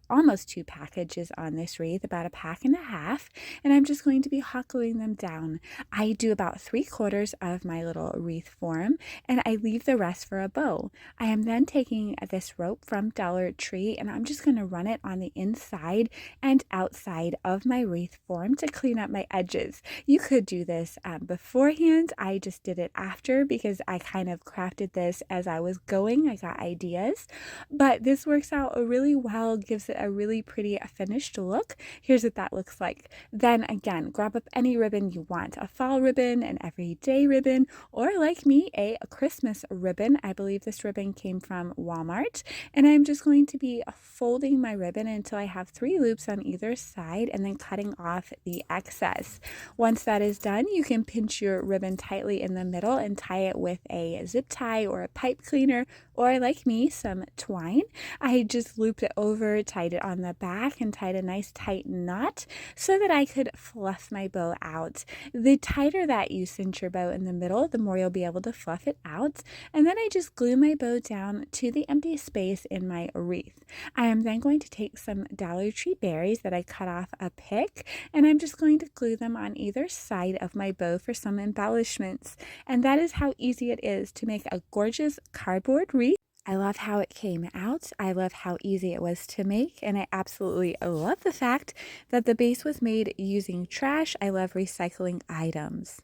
almost two packages on this wreath, about a pack and a half, and I'm just going to be hot gluing them down. I do about 3/4 of my little wreath form, and I leave the rest for a bow. I am then taking this rope from Dollar Tree, and I'm just going to run it on the inside and outside of my wreath form to clean up my edges. You could do this beforehand. I just did it after because I kind of crafted this as I was going. I got ideas, but this works out really well, gives it a really pretty finished look. Here's what that looks like. Then again, grab up any ribbon you want, a fall ribbon, an everyday ribbon, or like me, a Christmas ribbon. I believe this ribbon came from Walmart, and I'm just going to be folding my ribbon until I have 3 loops on either side and then cutting off the excess. Once that is done, you can pinch your ribbon tightly in the middle and tie it with a zip tie or a pipe cleaner, or like me, some twine. I just looped it over, tied it on the back, and tied a nice tight knot so that I could fluff my bow out. The tighter that you cinch your bow in the middle, the more you'll be able to fluff it out. And then I just glue my bow down to the empty space in my wreath. I am then going to take some Dollar Tree berries that I cut off a pick, and I'm just going to glue them on either side of my bow for some embellishments. And that is how easy it is to make a gorgeous cardboard wreath. I love how it came out. I love how easy it was to make, and I absolutely love the fact that the base was made using trash. I love recycling items.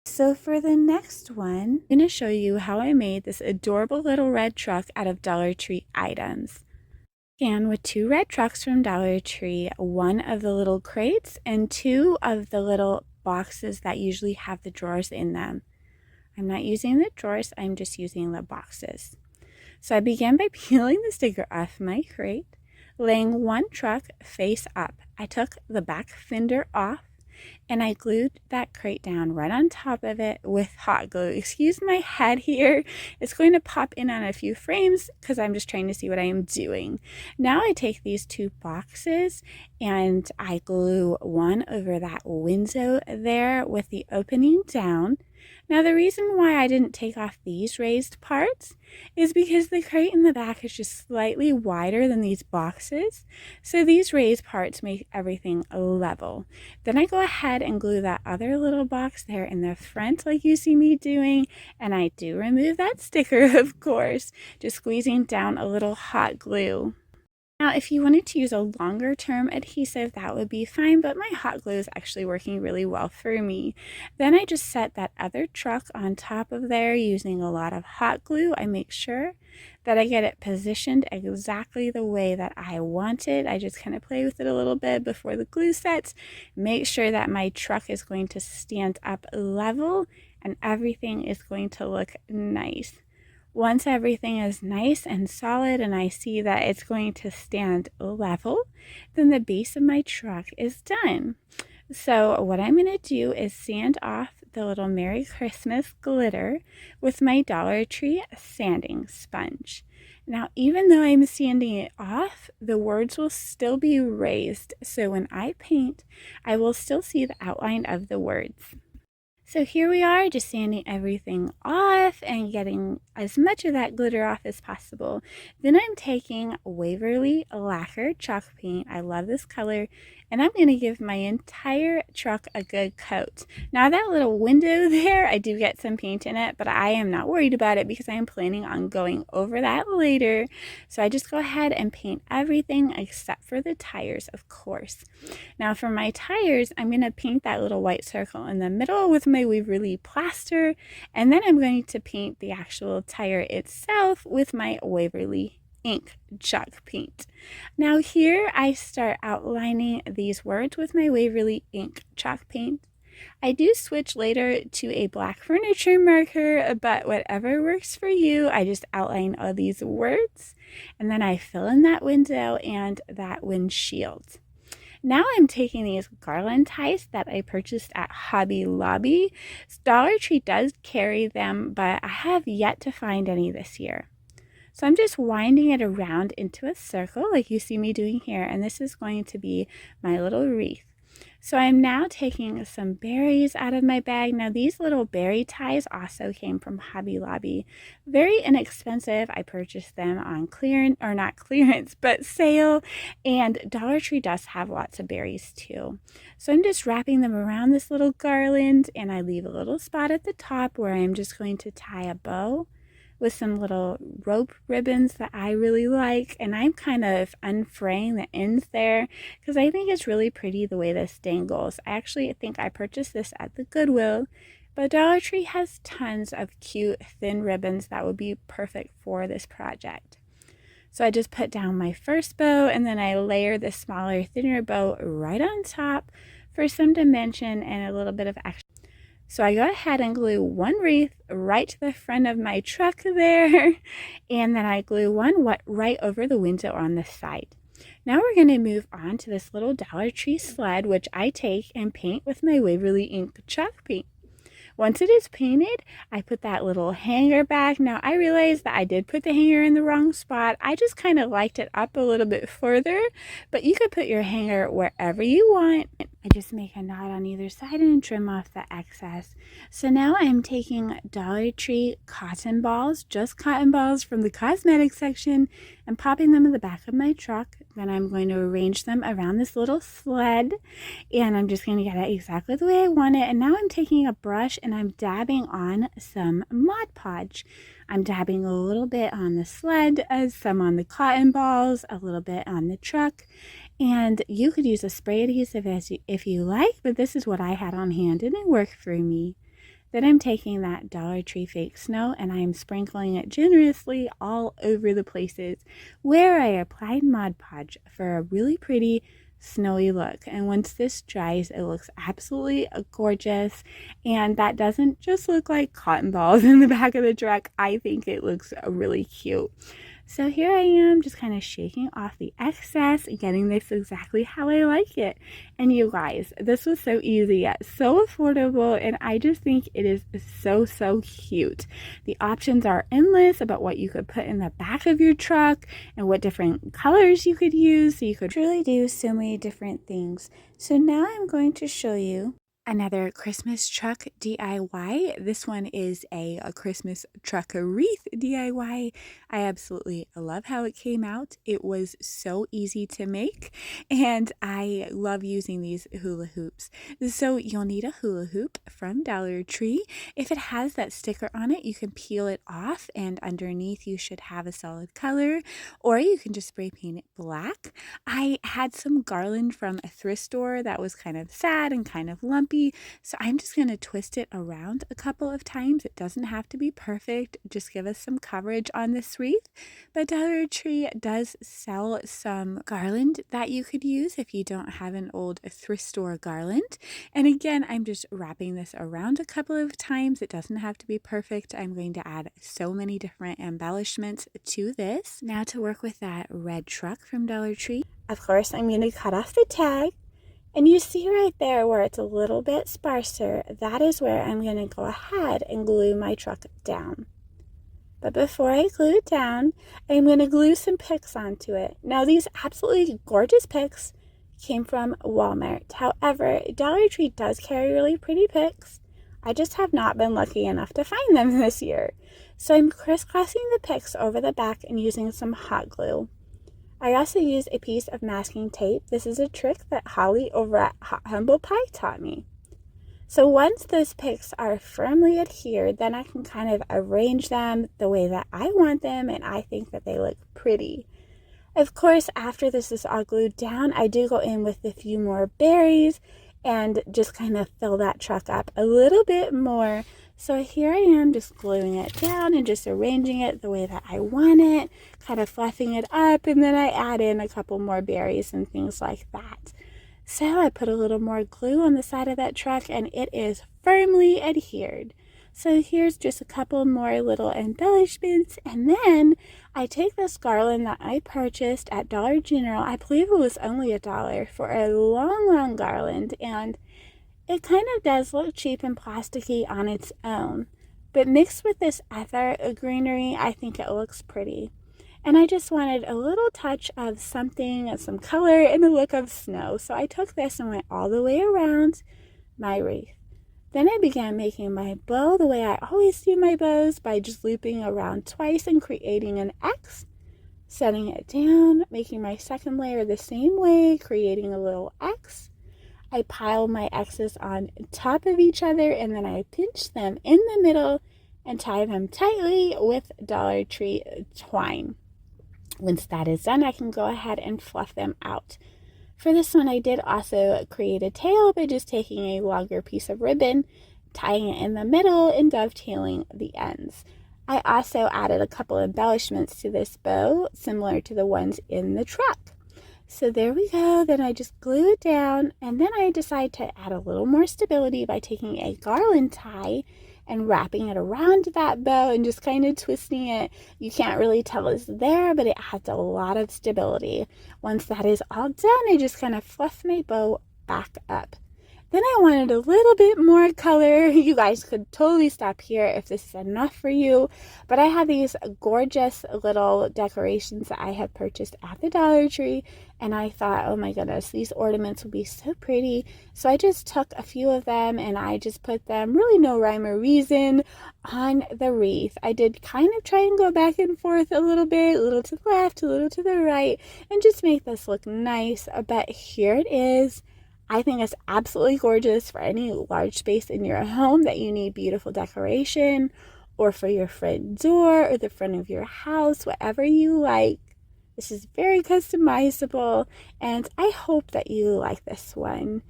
So for the next one, I'm going to show you how I made this adorable little red truck out of Dollar Tree items. Began with 2 red trucks from Dollar Tree, 1 of the little crates and 2 of the little boxes that usually have the drawers in them. I'm not using the drawers, I'm just using the boxes. So I began by peeling the sticker off my crate, laying 1 truck face up. I took the back fender off and I glued that crate down right on top of it with hot glue. Excuse my head here. It's going to pop in on a few frames because I'm just trying to see what I am doing. Now I take these 2 boxes and I glue one over that window there with the opening down. Now the reason why I didn't take off these raised parts is because the crate in the back is just slightly wider than these boxes, so these raised parts make everything level. Then I go ahead and glue that other little box there in the front like you see me doing, and I do remove that sticker, of course, just squeezing down a little hot glue. Now, if you wanted to use a longer term adhesive, that would be fine, but my hot glue is actually working really well for me. Then I just set that other truck on top of there using a lot of hot glue. I make sure that I get it positioned exactly the way that I want it. I just kind of play with it a little bit before the glue sets. Make sure that my truck is going to stand up level and everything is going to look nice. Once everything is nice and solid and I see that it's going to stand level, then the base of my truck is done. So what I'm going to do is sand off the little Merry Christmas glitter with my Dollar Tree sanding sponge. Now, even though I'm sanding it off, the words will still be raised. So when I paint, I will still see the outline of the words. So here we are, just sanding everything off and getting as much of that glitter off as possible. Then I'm taking Waverly Lacquer chalk paint. I love this color. And I'm going to give my entire truck a good coat. Now that little window there, I do get some paint in it, but I am not worried about it because I am planning on going over that later. So I just go ahead and paint everything except for the tires, of course. Now for my tires, I'm going to paint that little white circle in the middle with my my Waverly plaster, and then I'm going to paint the actual tire itself with my Waverly ink chalk paint. Now here I start outlining these words with my Waverly ink chalk paint. I do switch later to a black furniture marker, but whatever works for you, I just outline all these words, and then I fill in that window and that windshield. Now I'm taking these garland ties that I purchased at Hobby Lobby. Dollar Tree does carry them, but I have yet to find any this year. So I'm just winding it around into a circle like you see me doing here, and this is going to be my little wreath. So I'm now taking some berries out of my bag. Now these little berry ties also came from Hobby Lobby. Very inexpensive. I purchased them on clearance, or not clearance, but sale. And Dollar Tree does have lots of berries too. So I'm just wrapping them around this little garland, and I leave a little spot at the top where I'm just going to tie a bow with some little rope ribbons that I really like, and I'm kind of unfraying the ends there because I think it's really pretty the way this dangles. I actually think I purchased this at the Goodwill, but Dollar Tree has tons of cute thin ribbons that would be perfect for this project. So I just put down my first bow, and then I layer the smaller, thinner bow right on top for some dimension and a little bit of extra. So I go ahead and glue one wreath right to the front of my truck there, and then I glue one right over the window on the side. Now we're going to move on to this little Dollar Tree sled, which I take and paint with my Waverly ink chalk paint. Once it is painted, I put that little hanger back. Now I realized that I did put the hanger in the wrong spot. I just kind of liked it up a little bit further, but you could put your hanger wherever you want. I just make a knot on either side and trim off the excess. So now I'm taking Dollar Tree cotton balls, just cotton balls from the cosmetic section, and popping them in the back of my truck. Then I'm going to arrange them around this little sled, and I'm just going to get it exactly the way I want it. And now I'm taking a brush and I'm dabbing on some Mod Podge. I'm dabbing a little bit on the sled, some on the cotton balls, a little bit on the truck. And you could use a spray adhesive if you like, but this is what I had on hand and it worked for me. Then I'm taking that Dollar Tree fake snow and I'm sprinkling it generously all over the places where I applied Mod Podge for a really pretty snowy look. And once this dries, it looks absolutely gorgeous, and that doesn't just look like cotton balls in the back of the truck. I think it looks really cute. So here I am just kind of shaking off the excess and getting this exactly how I like it. And you guys, this was so easy yet so affordable, and I just think it is so cute. The options are endless about what you could put in the back of your truck and what different colors you could use. So you could truly do so many different things. So now I'm going to show you another Christmas truck DIY. This one is a Christmas truck wreath DIY. I absolutely love how it came out. It was so easy to make, and I love using these hula hoops. So you'll need a hula hoop from Dollar Tree. If it has that sticker on it, you can peel it off, and underneath you should have a solid color, or you can just spray paint it black. I had some garland from a thrift store that was kind of sad and kind of lumpy, so I'm just going to twist it around a couple of times. It doesn't have to be perfect, just give us some coverage on this wreath. But Dollar Tree does sell some garland that you could use if you don't have an old thrift store garland. And again, I'm just wrapping this around a couple of times. It doesn't have to be perfect. I'm going to add so many different embellishments to this. Now to work with that red truck from Dollar Tree, of course, I'm going to cut off the tag. And you see right there where it's a little bit sparser, that is where I'm going to go ahead and glue my truck down. But before I glue it down, I'm going to glue some picks onto it. Now these absolutely gorgeous picks came from Walmart. However, Dollar Tree does carry really pretty picks. I just have not been lucky enough to find them this year. So I'm crisscrossing the picks over the back and using some hot glue. I also use a piece of masking tape. This is a trick that Holly over at Hot Humble Pie taught me. So once those picks are firmly adhered, then I can kind of arrange them the way that I want them, and I think that they look pretty. Of course, after this is all glued down, I do go in with a few more berries, and just kind of fill that truck up a little bit more. So here I am just gluing it down and just arranging it the way that I want it, kind of fluffing it up, and then I add in a couple more berries and things like that. So I put a little more glue on the side of that truck and it is firmly adhered. So here's just a couple more little embellishments, and then I take this garland that I purchased at Dollar General. I believe it was only $1 for a long garland, and it kind of does look cheap and plasticky on its own, but mixed with this other greenery, I think it looks pretty. And I just wanted a little touch of something, some color, and a look of snow. So I took this and went all the way around my wreath. Then I began making my bow the way I always do my bows, by just looping around twice and creating an X, setting it down, making my second layer the same way, creating a little X. I pile my X's on top of each other, and then I pinch them in the middle and tie them tightly with Dollar Tree twine. Once that is done, I can go ahead and fluff them out. For this one, I did also create a tail by just taking a longer piece of ribbon, tying it in the middle, and dovetailing the ends. I also added a couple embellishments to this bow, similar to the ones in the truck. So there we go. Then I just glue it down, and then I decide to add a little more stability by taking a garland tie and wrapping it around that bow and just kind of twisting it. You can't really tell it's there, but it adds a lot of stability. Once that is all done, I just kind of fluff my bow back up. Then I wanted a little bit more color. You guys could totally stop here if this is enough for you, but I have these gorgeous little decorations that I have purchased at the Dollar Tree, and I thought, oh my goodness, these ornaments would be so pretty. So I just took a few of them and I just put them, really no rhyme or reason, on the wreath. I did kind of try and go back and forth a little bit, a little to the left, a little to the right, and just make this look nice. But here it is. I think it's absolutely gorgeous for any large space in your home that you need beautiful decoration, or for your front door or the front of your house, whatever you like. This is very customizable, and I hope that you like this one.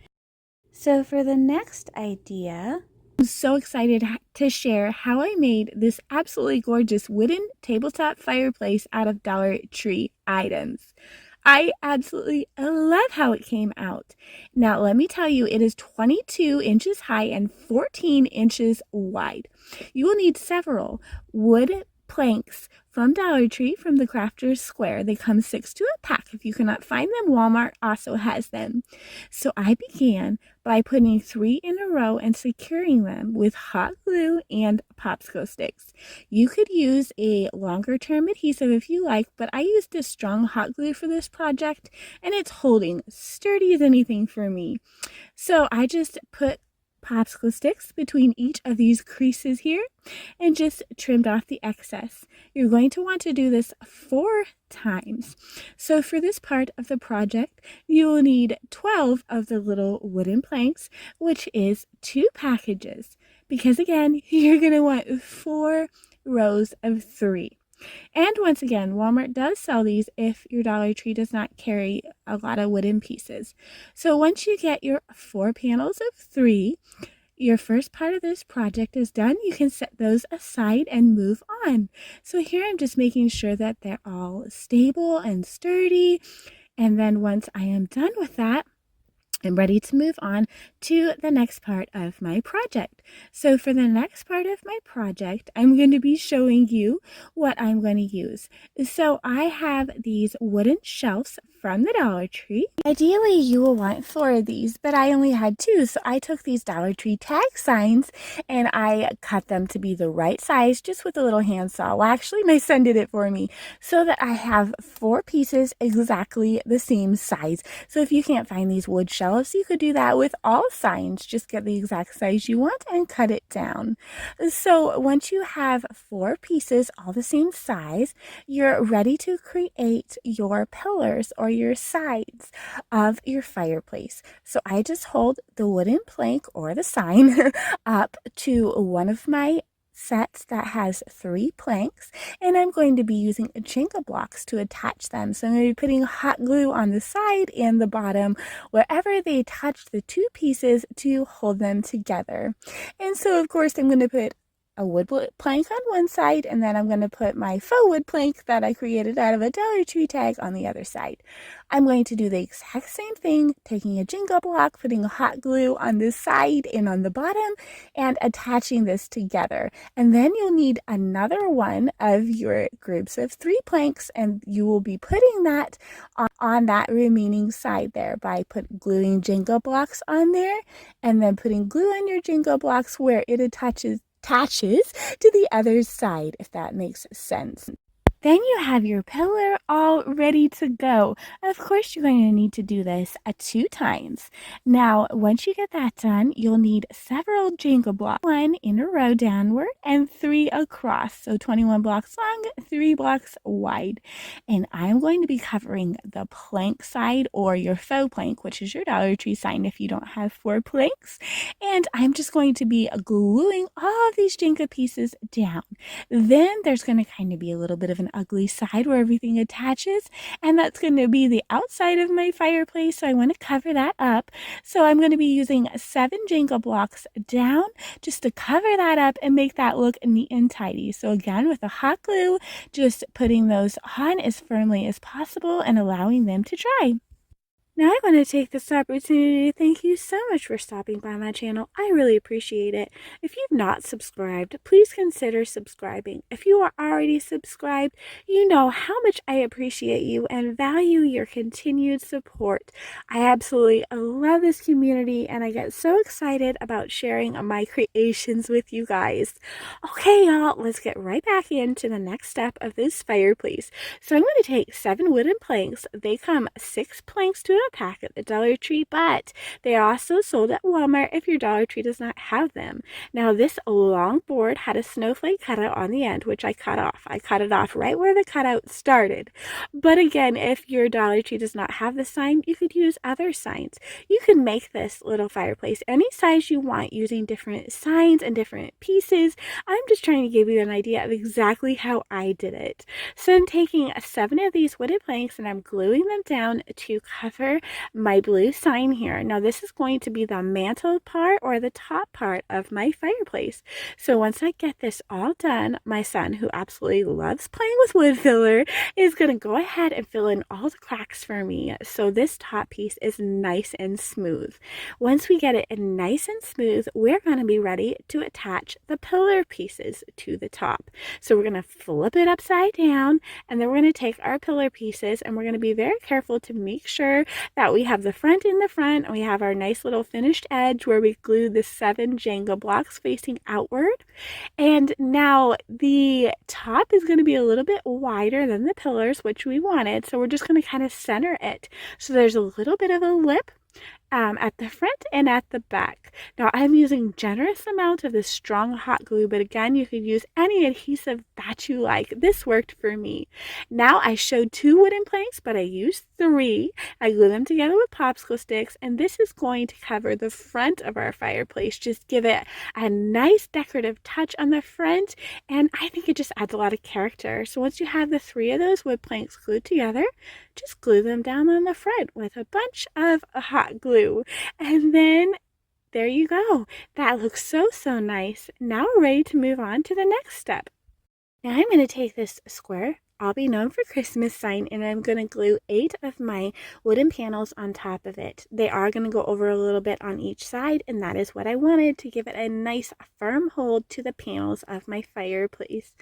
So for the next idea, I'm so excited to share how I made this absolutely gorgeous wooden tabletop fireplace out of Dollar Tree items. I absolutely love how it came out. Now, let me tell you, it is 22 inches high and 14 inches wide. You will need several wood planks from Dollar Tree from the Crafter's Square. They come 6 to a pack. If you cannot find them, Walmart also has them. So I began by putting 3 in a row and securing them with hot glue and popsicle sticks. You could use a longer term adhesive if you like, but I used a strong hot glue for this project, and it's holding sturdy as anything for me. So I just put popsicle sticks between each of these creases here and just trimmed off the excess. You're going to want to do this 4 times. So for this part of the project, you will need 12 of the little wooden planks, which is 2 packages, because again, you're going to want 4 rows of 3. And once again, Walmart does sell these if your Dollar Tree does not carry a lot of wooden pieces. So once you get your 4 panels of 3, your first part of this project is done. You can set those aside and move on. So here I'm just making sure that they're all stable and sturdy. And then once I am done with that, I'm ready to move on to the next part of my project. So for the next part of my project, I'm going to be showing you what I'm going to use. So I have these wooden shelves from the Dollar Tree. Ideally, you will want 4 of these, but I only had 2, so I took these Dollar Tree tag signs and I cut them to be the right size just with a little handsaw. Well, actually, my son did it for me, so that I have 4 pieces exactly the same size. So if you can't find these wood shelves, you could do that with all signs. Just get the exact size you want and cut it down. So once you have 4 pieces all the same size, you're ready to create your pillars or your sides of your fireplace. So I just hold the wooden plank or the sign up to one of my set that has 3 planks, and I'm going to be using Jenga blocks to attach them. So I'm going to be putting hot glue on the side and the bottom wherever they touch the 2 pieces to hold them together. And so of course I'm going to put a wood plank on one side, and then I'm going to put my faux wood plank that I created out of a Dollar Tree tag on the other side. I'm going to do the exact same thing, taking a Jenga block, putting hot glue on this side and on the bottom, and attaching this together. And then you'll need another one of your groups of 3 planks, and you will be putting that on that remaining side there by gluing Jenga blocks on there, and then putting glue on your Jenga blocks where it attaches to the other side, if that makes sense. Then you have your pillar all ready to go. Of course, you're going to need to do this 2 times. Now, once you get that done, you'll need several Jenga blocks, 1 in a row downward and 3 across. So 21 blocks long, 3 blocks wide. And I'm going to be covering the plank side, or your faux plank, which is your Dollar Tree sign if you don't have 4 planks. And I'm just going to be gluing all of these Jenga pieces down. Then there's going to kind of be a little bit of an ugly side where everything attaches, and that's going to be the outside of my fireplace, so I want to cover that up. So I'm going to be using 7 Jenga blocks down just to cover that up and make that look neat and tidy. So again, with the hot glue, just putting those on as firmly as possible and allowing them to dry. Now I want to take this opportunity to thank you so much for stopping by my channel. I really appreciate it. If you've not subscribed, please consider subscribing. If you are already subscribed, you know how much I appreciate you and value your continued support. I absolutely love this community, and I get so excited about sharing my creations with you guys. Okay, y'all, let's get right back into the next step of this fireplace. So I'm going to take 7 wooden planks. They come 6 planks to a pack at the Dollar Tree, but they are also sold at Walmart if your Dollar Tree does not have them. Now, this long board had a snowflake cutout on the end, which I cut off. I cut it off right where the cutout started. But again, if your Dollar Tree does not have the sign, you could use other signs. You can make this little fireplace any size you want using different signs and different pieces. I'm just trying to give you an idea of exactly how I did it. So I'm taking 7 of these wooden planks and I'm gluing them down to cover my blue sign here. Now this is going to be the mantle part, or the top part of my fireplace. So once I get this all done, my son, who absolutely loves playing with wood filler, is going to go ahead and fill in all the cracks for me so this top piece is nice and smooth. Once we get it nice and smooth, we're going to be ready to attach the pillar pieces to the top. So we're going to flip it upside down, and then we're going to take our pillar pieces and we're going to be very careful to make sure that we have the front in the front, and we have our nice little finished edge where we glued the 7 Jenga blocks facing outward. And now the top is going to be a little bit wider than the pillars, which we wanted, so we're just going to kind of center it so there's a little bit of a lip at the front and at the back. Now I'm using generous amount of this strong hot glue, but again, you could use any adhesive that you like. This worked for me. Now I showed 2 wooden planks, but I used 3. I glue them together with popsicle sticks, and this is going to cover the front of our fireplace. Just give it a nice decorative touch on the front, and I think it just adds a lot of character. So once you have the 3 of those wood planks glued together, just glue them down on the front with a bunch of hot glue. And then there you go. That looks so nice. Now we're ready to move on to the next step. Now I'm going to take this square I'll Be Known for Christmas sign, and I'm going to glue 8 of my wooden panels on top of it. They are going to go over a little bit on each side, and that is what I wanted to give it a nice firm hold to the panels of my fireplace.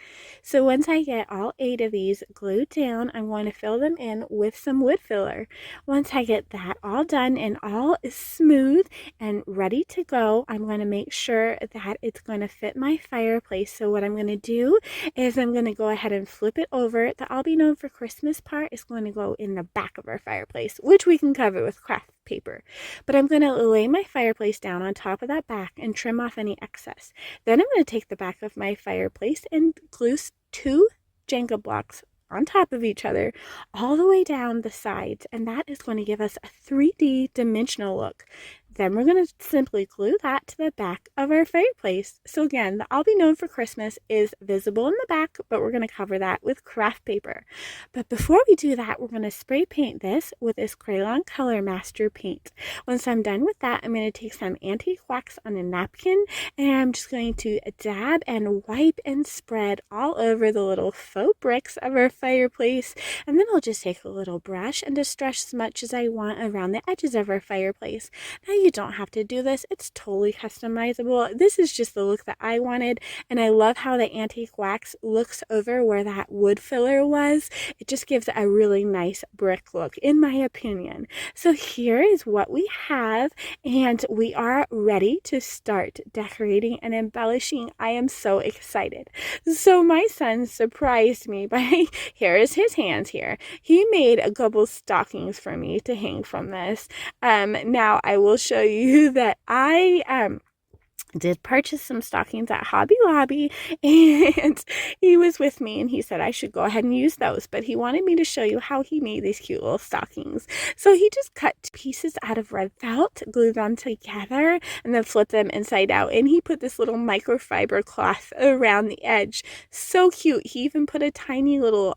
So once I get all 8 of these glued down, I'm going to fill them in with some wood filler. Once I get that all done and all is smooth and ready to go, I'm going to make sure that it's going to fit my fireplace. So what I'm going to do is I'm going to go ahead and flip it over. The I'll Be Known for Christmas part is going to go in the back of our fireplace, which we can cover with craft paper. But I'm going to lay my fireplace down on top of that back and trim off any excess. Then I'm going to take the back of my fireplace and glue 2 Jenga blocks on top of each other all the way down the sides, and that is going to give us a 3D dimensional look. then we're going to simply glue that to the back of our fireplace. So again, the I'll Be Known for Christmas is visible in the back, but we're going to cover that with craft paper. But before we do that, we're going to spray paint this with this Crayon Color Master paint. Once I'm done with that, I'm going to take some antique wax on a napkin, and I'm just going to dab and wipe and spread all over the little faux bricks of our fireplace. And then I'll just take a little brush and just stretch as much as I want around the edges of our fireplace. Now you don't have to do this. It's totally customizable. This is just the look that I wanted, and I love how the antique wax looks over where that wood filler was. It just gives a really nice brick look, in my opinion. So here is what we have, and we are ready to start decorating and embellishing. I am so excited. So my son surprised me by, here is his hands here. He made a couple stockings for me to hang from this. Now I will show you that I did purchase some stockings at Hobby Lobby, and he was with me and he said I should go ahead and use those, but he wanted me to show you how he made these cute little stockings. So he just cut pieces out of red felt, glued them together, and then flipped them inside out, and he put this little microfiber cloth around the edge. So cute. He even put a tiny little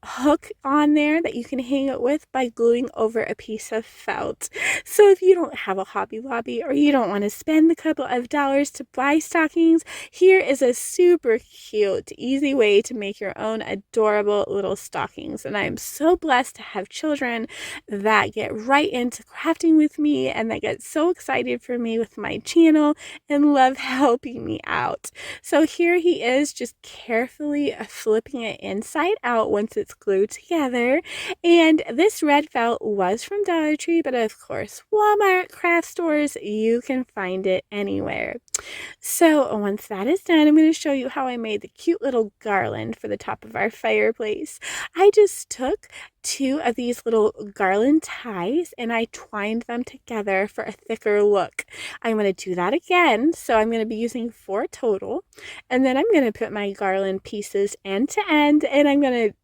hook on there that you can hang it with by gluing over a piece of felt. So if you don't have a Hobby Lobby, or you don't want to spend a couple of dollars to buy stockings, here is a super cute, easy way to make your own adorable little stockings. And I'm so blessed to have children that get right into crafting with me and that get so excited for me with my channel and love helping me out. So here he is, just carefully flipping it inside out once it's glued together. And this red felt was from Dollar Tree, but of course Walmart, craft stores, you can find it anywhere. So once that is done, I'm going to show you how I made the cute little garland for the top of our fireplace. I just took 2 of these little garland ties and I twined them together for a thicker look. I'm going to do that again, so I'm going to be using 4 total, and then I'm going to put my garland pieces end to end, and I'm going to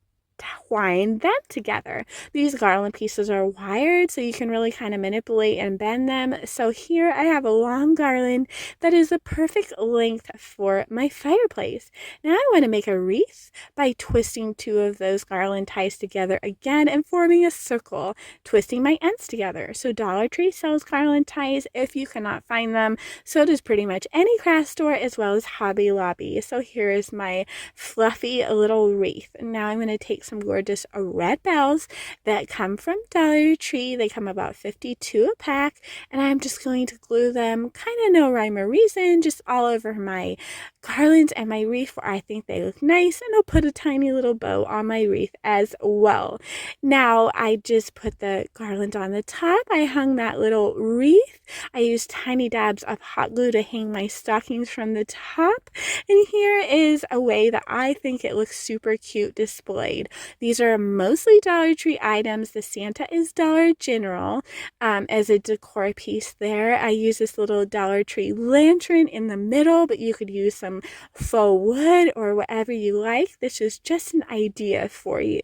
twine them together. These garland pieces are wired, so you can really kind of manipulate and bend them. So here I have a long garland that is the perfect length for my fireplace. Now I want to make a wreath by twisting 2 of those garland ties together again and forming a circle, twisting my ends together. So Dollar Tree sells garland ties if you cannot find them. So does pretty much any craft store, as well as Hobby Lobby. So here is my fluffy little wreath. Now I'm going to take some gorgeous red bells that come from Dollar Tree. They come about 52 a pack, and I'm just going to glue them, kind of no rhyme or reason, just all over my garlands and my wreath where I think they look nice, and I'll put a tiny little bow on my wreath as well. Now I just put the garland on the top. I hung that little wreath. I used tiny dabs of hot glue to hang my stockings from the top, and here is a way that I think it looks super cute displayed. These are mostly Dollar Tree items. The Santa is Dollar General as a decor piece there. I use this little Dollar Tree lantern in the middle, but you could use some faux wood or whatever you like. This is just an idea for you.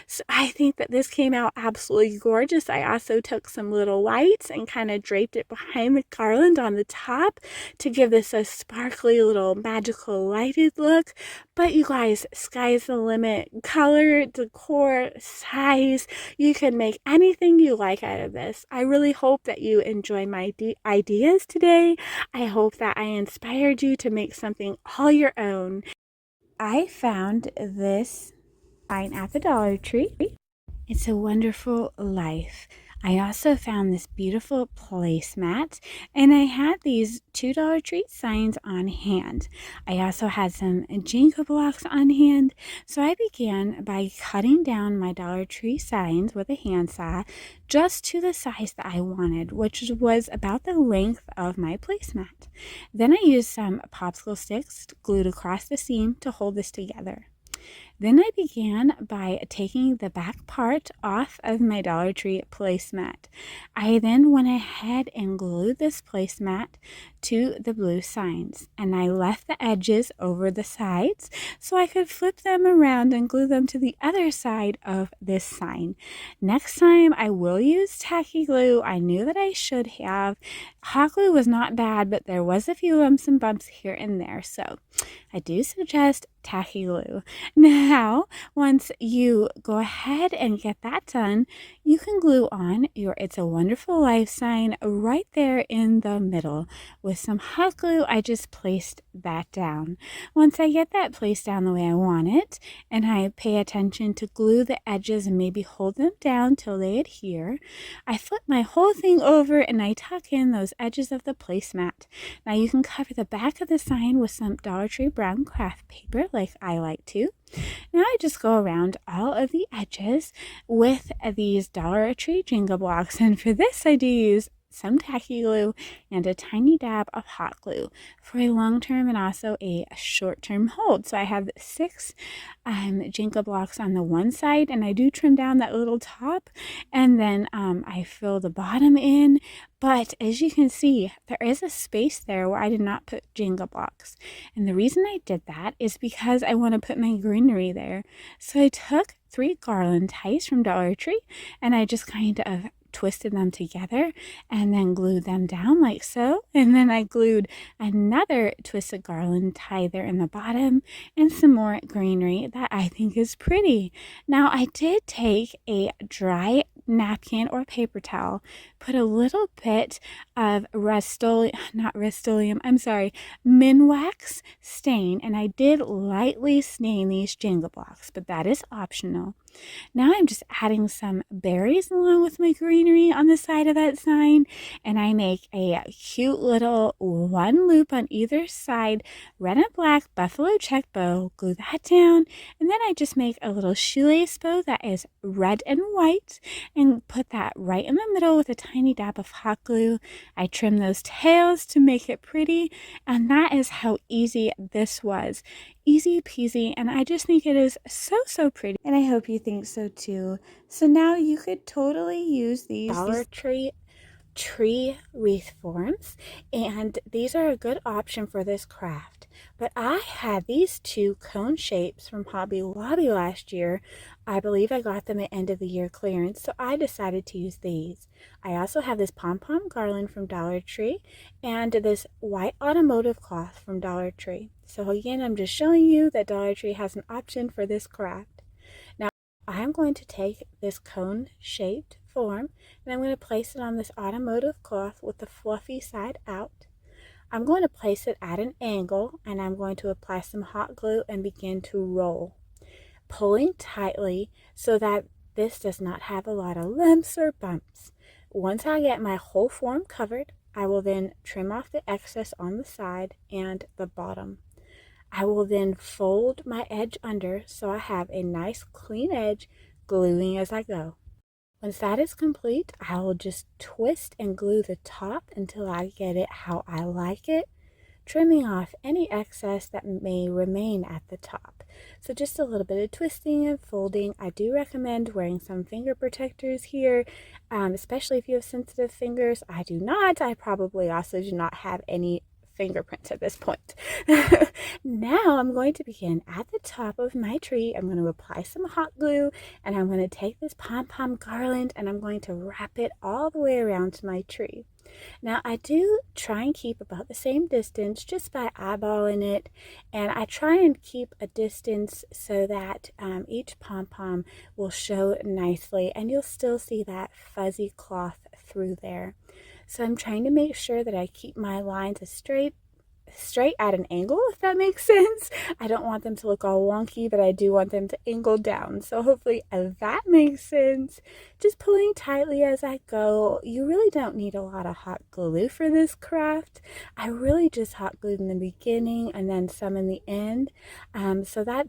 So I think that this came out absolutely gorgeous. I also took some little lights and kind of draped it behind the garland on the top to give this a sparkly little magical lighted look. But you guys, sky's the limit. Color, decor, size, you can make anything you like out of this. I really hope that you enjoy my ideas today. I hope that I inspired you to make something all your own. I found this sign at the Dollar Tree. It's a wonderful life. I also found this beautiful placemat, and I had these $2 treat signs on hand. I also had some Jenga blocks on hand, so I began by cutting down my Dollar Tree signs with a handsaw just to the size that I wanted, which was about the length of my placemat. Then I used some popsicle sticks glued across the seam to hold this together. Then I began by taking the back part off of my Dollar Tree placemat. I then went ahead and glued this placemat to the blue signs, and I left the edges over the sides so I could flip them around and glue them to the other side of this sign. Next time I will use tacky glue. I knew that I should have. Hot glue was not bad, but there was a few lumps and bumps here and there, so I do suggest tacky glue. Now, once you go ahead and get that done, you can glue on your It's a Wonderful Life sign right there in the middle. With some hot glue, I just placed that down. Once I get that placed down the way I want it, and I pay attention to glue the edges and maybe hold them down till they adhere, I flip my whole thing over and I tuck in those edges of the placemat. Now you can cover the back of the sign with some Dollar Tree brown craft paper like I like to. Now I just go around all of the edges with these Dollar Tree Jenga blocks, and for this I do use some tacky glue and a tiny dab of hot glue for a long-term and also a short-term hold. So I have 6 Jenga blocks on the one side, and I do trim down that little top, and then I fill the bottom in. But as you can see, there is a space there where I did not put Jenga blocks. And the reason I did that is because I want to put my greenery there. So I took 3 garland ties from Dollar Tree, and I just kind of twisted them together and then glued them down like so. And then I glued another twisted garland tie there in the bottom and some more greenery that I think is pretty. Now I did take a dry napkin or paper towel, put a little bit of Minwax stain, and I did lightly stain these Jenga blocks, but that is optional. Now I'm just adding some berries along with my greenery on the side of that sign, and I make a cute little 1 loop on either side, red and black buffalo check bow, glue that down, and then I just make a little shoelace bow that is red and white and put that right in the middle with a tiny dab of hot glue. I trim those tails to make it pretty, and that is how easy this was. Easy peasy, and I just think it is so pretty, and I hope you think so too. So now you could totally use these Dollar Tree wreath forms, and these are a good option for this craft. But I had these 2 cone shapes from Hobby Lobby last year. I believe I got them at end of the year clearance, so I decided to use these. I also have this pom-pom garland from Dollar Tree and this white automotive cloth from Dollar Tree. So again, I'm just showing you that Dollar Tree has an option for this craft. Now I'm going to take this cone shaped form and I'm going to place it on this automotive cloth with the fluffy side out. I'm going to place it at an angle, and I'm going to apply some hot glue and begin to roll, pulling tightly so that this does not have a lot of lumps or bumps. Once I get my whole form covered, I will then trim off the excess on the side and the bottom. I will then fold my edge under so I have a nice clean edge, gluing as I go. Once that is complete, I will just twist and glue the top until I get it how I like it, trimming off any excess that may remain at the top. So just a little bit of twisting and folding. I do recommend wearing some finger protectors here, especially if you have sensitive fingers. I do not. I probably also do not have any fingerprints at this point. Now I'm going to begin at the top of my tree. I'm going to apply some hot glue, and I'm going to take this pom-pom garland and I'm going to wrap it all the way around to my tree. Now I do try and keep about the same distance just by eyeballing it, and I try and keep a distance so that each pom-pom will show nicely and you'll still see that fuzzy cloth through there. So I'm trying to make sure that I keep my lines as straight at an angle, if that makes sense. I don't want them to look all wonky, but I do want them to angle down. So hopefully that makes sense. Just pulling tightly as I go. You really don't need a lot of hot glue for this craft. I really just hot glued in the beginning and then some in the end. So that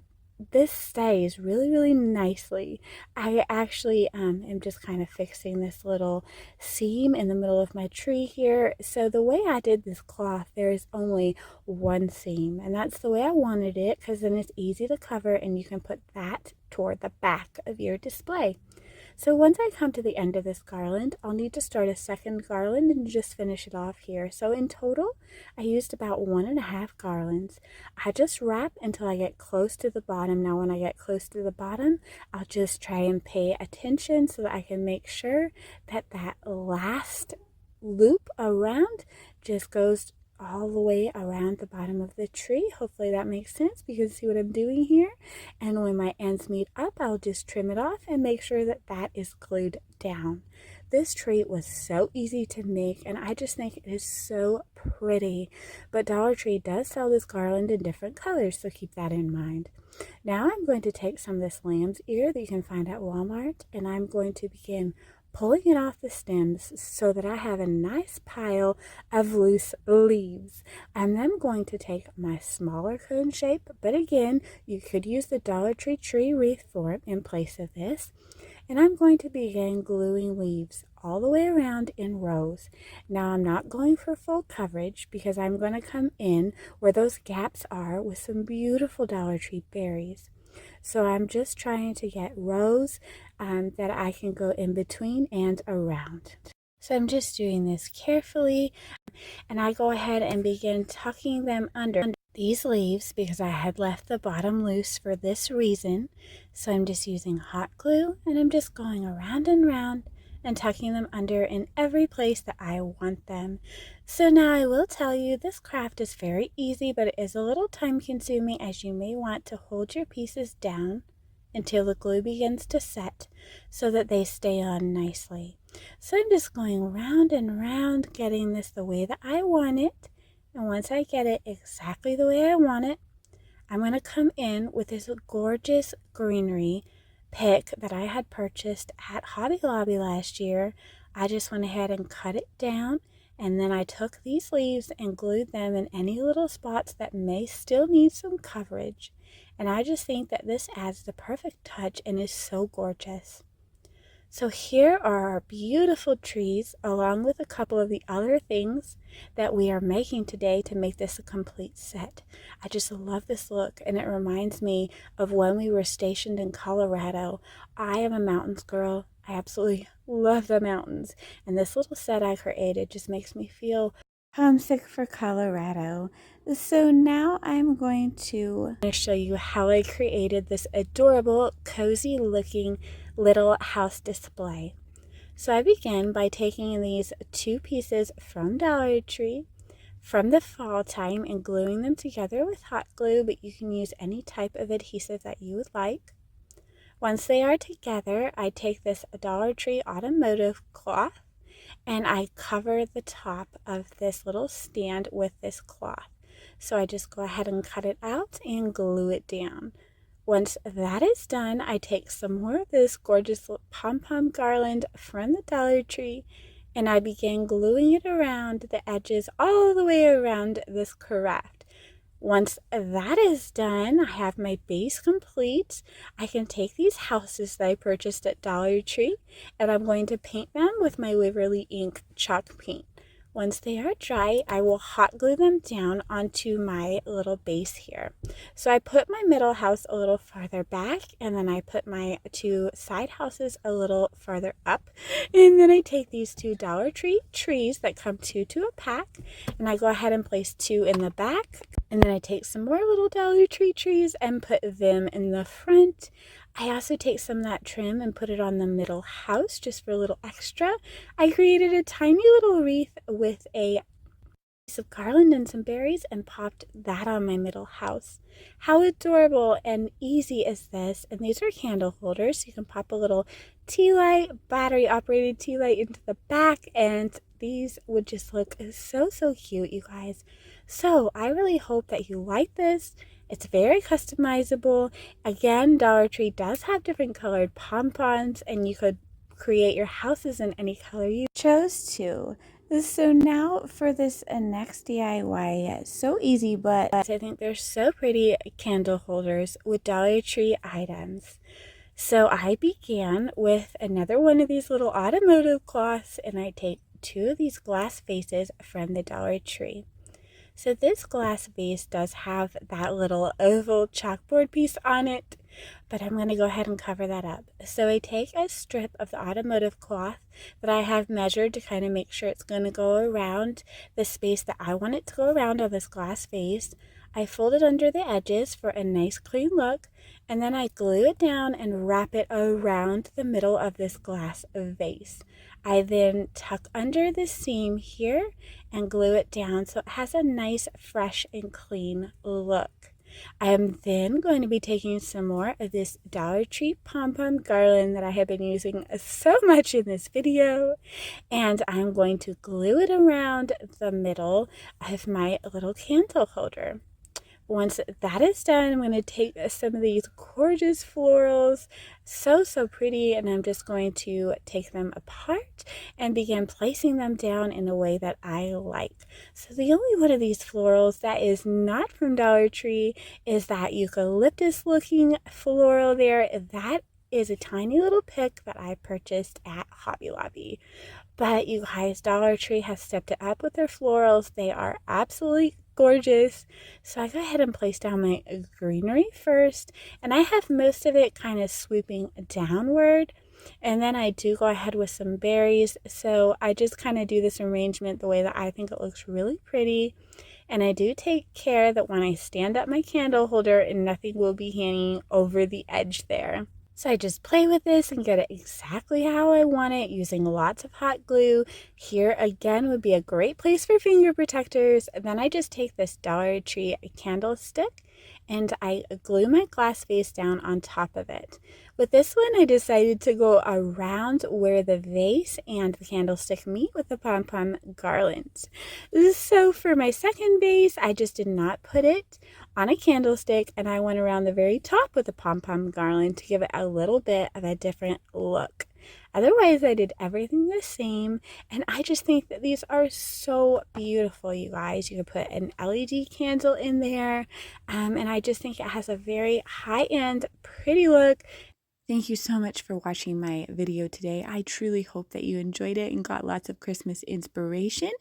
this stays really nicely. I actually am just kind of fixing this little seam in the middle of my tree here. So the way I did this cloth, there is only one seam, and that's the way I wanted it, because then it's easy to cover and you can put that toward the back of your display. So once I come to the end of this garland, I'll need to start a second garland and just finish it off here. So in total, I used about 1.5 garlands. I just wrap until I get close to the bottom. Now when I get close to the bottom, I'll just try and pay attention so that I can make sure that that last loop around just goes all the way around the bottom of the tree. Hopefully that makes sense. You can see what I'm doing here. And when my ends meet up, I'll just trim it off and make sure that that is glued down. This tree was so easy to make, and I just think it is so pretty. But Dollar Tree does sell this garland in different colors, so keep that in mind. Now I'm going to take some of this lamb's ear that you can find at Walmart, and I'm going to begin pulling it off the stems so that I have a nice pile of loose leaves. And then I'm going to take my smaller cone shape, but again, you could use the Dollar Tree tree wreath form in place of this. And I'm going to begin gluing leaves all the way around in rows. Now I'm not going for full coverage because I'm going to come in where those gaps are with some beautiful Dollar Tree berries. So I'm just trying to get rows that I can go in between and around. So I'm just doing this carefully, and I go ahead and begin tucking them under these leaves because I had left the bottom loose for this reason. So I'm just using hot glue, and I'm just going around and around and tucking them under in every place that I want them. So now I will tell you, this craft is very easy, but it is a little time consuming, as you may want to hold your pieces down until the glue begins to set so that they stay on nicely. So I'm just going round and round, getting this the way that I want it. And once I get it exactly the way I want it, I'm going to come in with this gorgeous greenery pick that I had purchased at Hobby Lobby last year. I just went ahead and cut it down, and then I took these leaves and glued them in any little spots that may still need some coverage. And I just think that this adds the perfect touch and is so gorgeous. So here are our beautiful trees, along with a couple of the other things that we are making today to make this a complete set. I just love this look, and it reminds me of when we were stationed in Colorado. I am a mountains girl. I absolutely love the mountains, and this little set I created just makes me feel homesick for Colorado. So now I'm going to show you how I created this adorable, cozy looking little house display. So I began by taking these 2 pieces from Dollar Tree from the fall time and gluing them together with hot glue, but you can use any type of adhesive that you would like. Once they are together, I take this Dollar Tree automotive cloth and I cover the top of this little stand with this cloth. So I just go ahead and cut it out and glue it down. Once that is done, I take some more of this gorgeous pom-pom garland from the Dollar Tree and I begin gluing it around the edges all the way around this craft. Once that is done, I have my base complete. I can take these houses that I purchased at Dollar Tree and I'm going to paint them with my Waverly Ink chalk paint. Once they are dry, I will hot glue them down onto my little base here. So I put my middle house a little farther back, and then I put my 2 side houses a little farther up. And then I take these 2 Dollar Tree trees that come 2 to a pack, and I go ahead and place 2 in the back. And then I take some more little Dollar Tree trees and put them in the front. I also take some of that trim and put it on the middle house just for a little extra. I created a tiny little wreath with a piece of garland and some berries and popped that on my middle house. How adorable and easy is this? And these are candle holders, so you can pop a little tea light, battery operated tea light into the back, and these would just look so cute, you guys. So I really hope that you like this. It's very customizable. Again, Dollar Tree does have different colored pom-poms, and you could create your houses in any color you chose to. So now for this next DIY, so easy, but I think they're so pretty, candle holders with Dollar Tree items. So I began with another one of these little automotive cloths, and I take two of these glass vases from the Dollar Tree. So this glass vase does have that little oval chalkboard piece on it, but I'm going to go ahead and cover that up. So I take a strip of the automotive cloth that I have measured to kind of make sure it's going to go around the space that I want it to go around on this glass vase. I fold it under the edges for a nice clean look, and then I glue it down and wrap it around the middle of this glass vase. I then tuck under the seam here and glue it down so it has a nice, fresh, and clean look. I am then going to be taking some more of this Dollar Tree pom-pom garland that I have been using so much in this video, and I'm going to glue it around the middle of my little candle holder. Once that is done, I'm going to take some of these gorgeous florals, so pretty, and I'm just going to take them apart and begin placing them down in a way that I like. So the only one of these florals that is not from Dollar Tree is that eucalyptus looking floral there. That is a tiny little pick that I purchased at Hobby Lobby. But you guys, Dollar Tree has stepped it up with their florals. They are absolutely gorgeous. So I go ahead and place down my greenery first, and I have most of it kind of swooping downward. And then I do go ahead with some berries. So I just kind of do this arrangement the way that I think it looks really pretty. And I do take care that when I stand up my candle holder, and nothing will be hanging over the edge there. So I just play with this and get it exactly how I want it using lots of hot glue. Here again would be a great place for finger protectors. And then I just take this Dollar Tree candlestick and I glue my glass vase down on top of it. With this one, I decided to go around where the vase and the candlestick meet with the pom-pom garlands. So for my second vase, I just did not put it on a candlestick, and I went around the very top with the pom-pom garland to give it a little bit of a different look. Otherwise, I did everything the same, and I just think that these are so beautiful, you guys. You could put an LED candle in there, and I just think it has a very high-end, pretty look. Thank you so much for watching my video today. I truly hope that you enjoyed it and got lots of Christmas inspiration.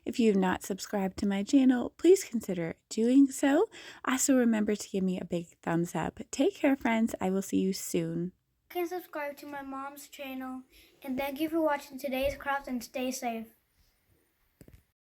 If you have not subscribed to my channel, please consider doing so. Also, remember to give me a big thumbs up. Take care, friends. I will see you soon. You can subscribe to my mom's channel. And thank you for watching today's craft and stay safe.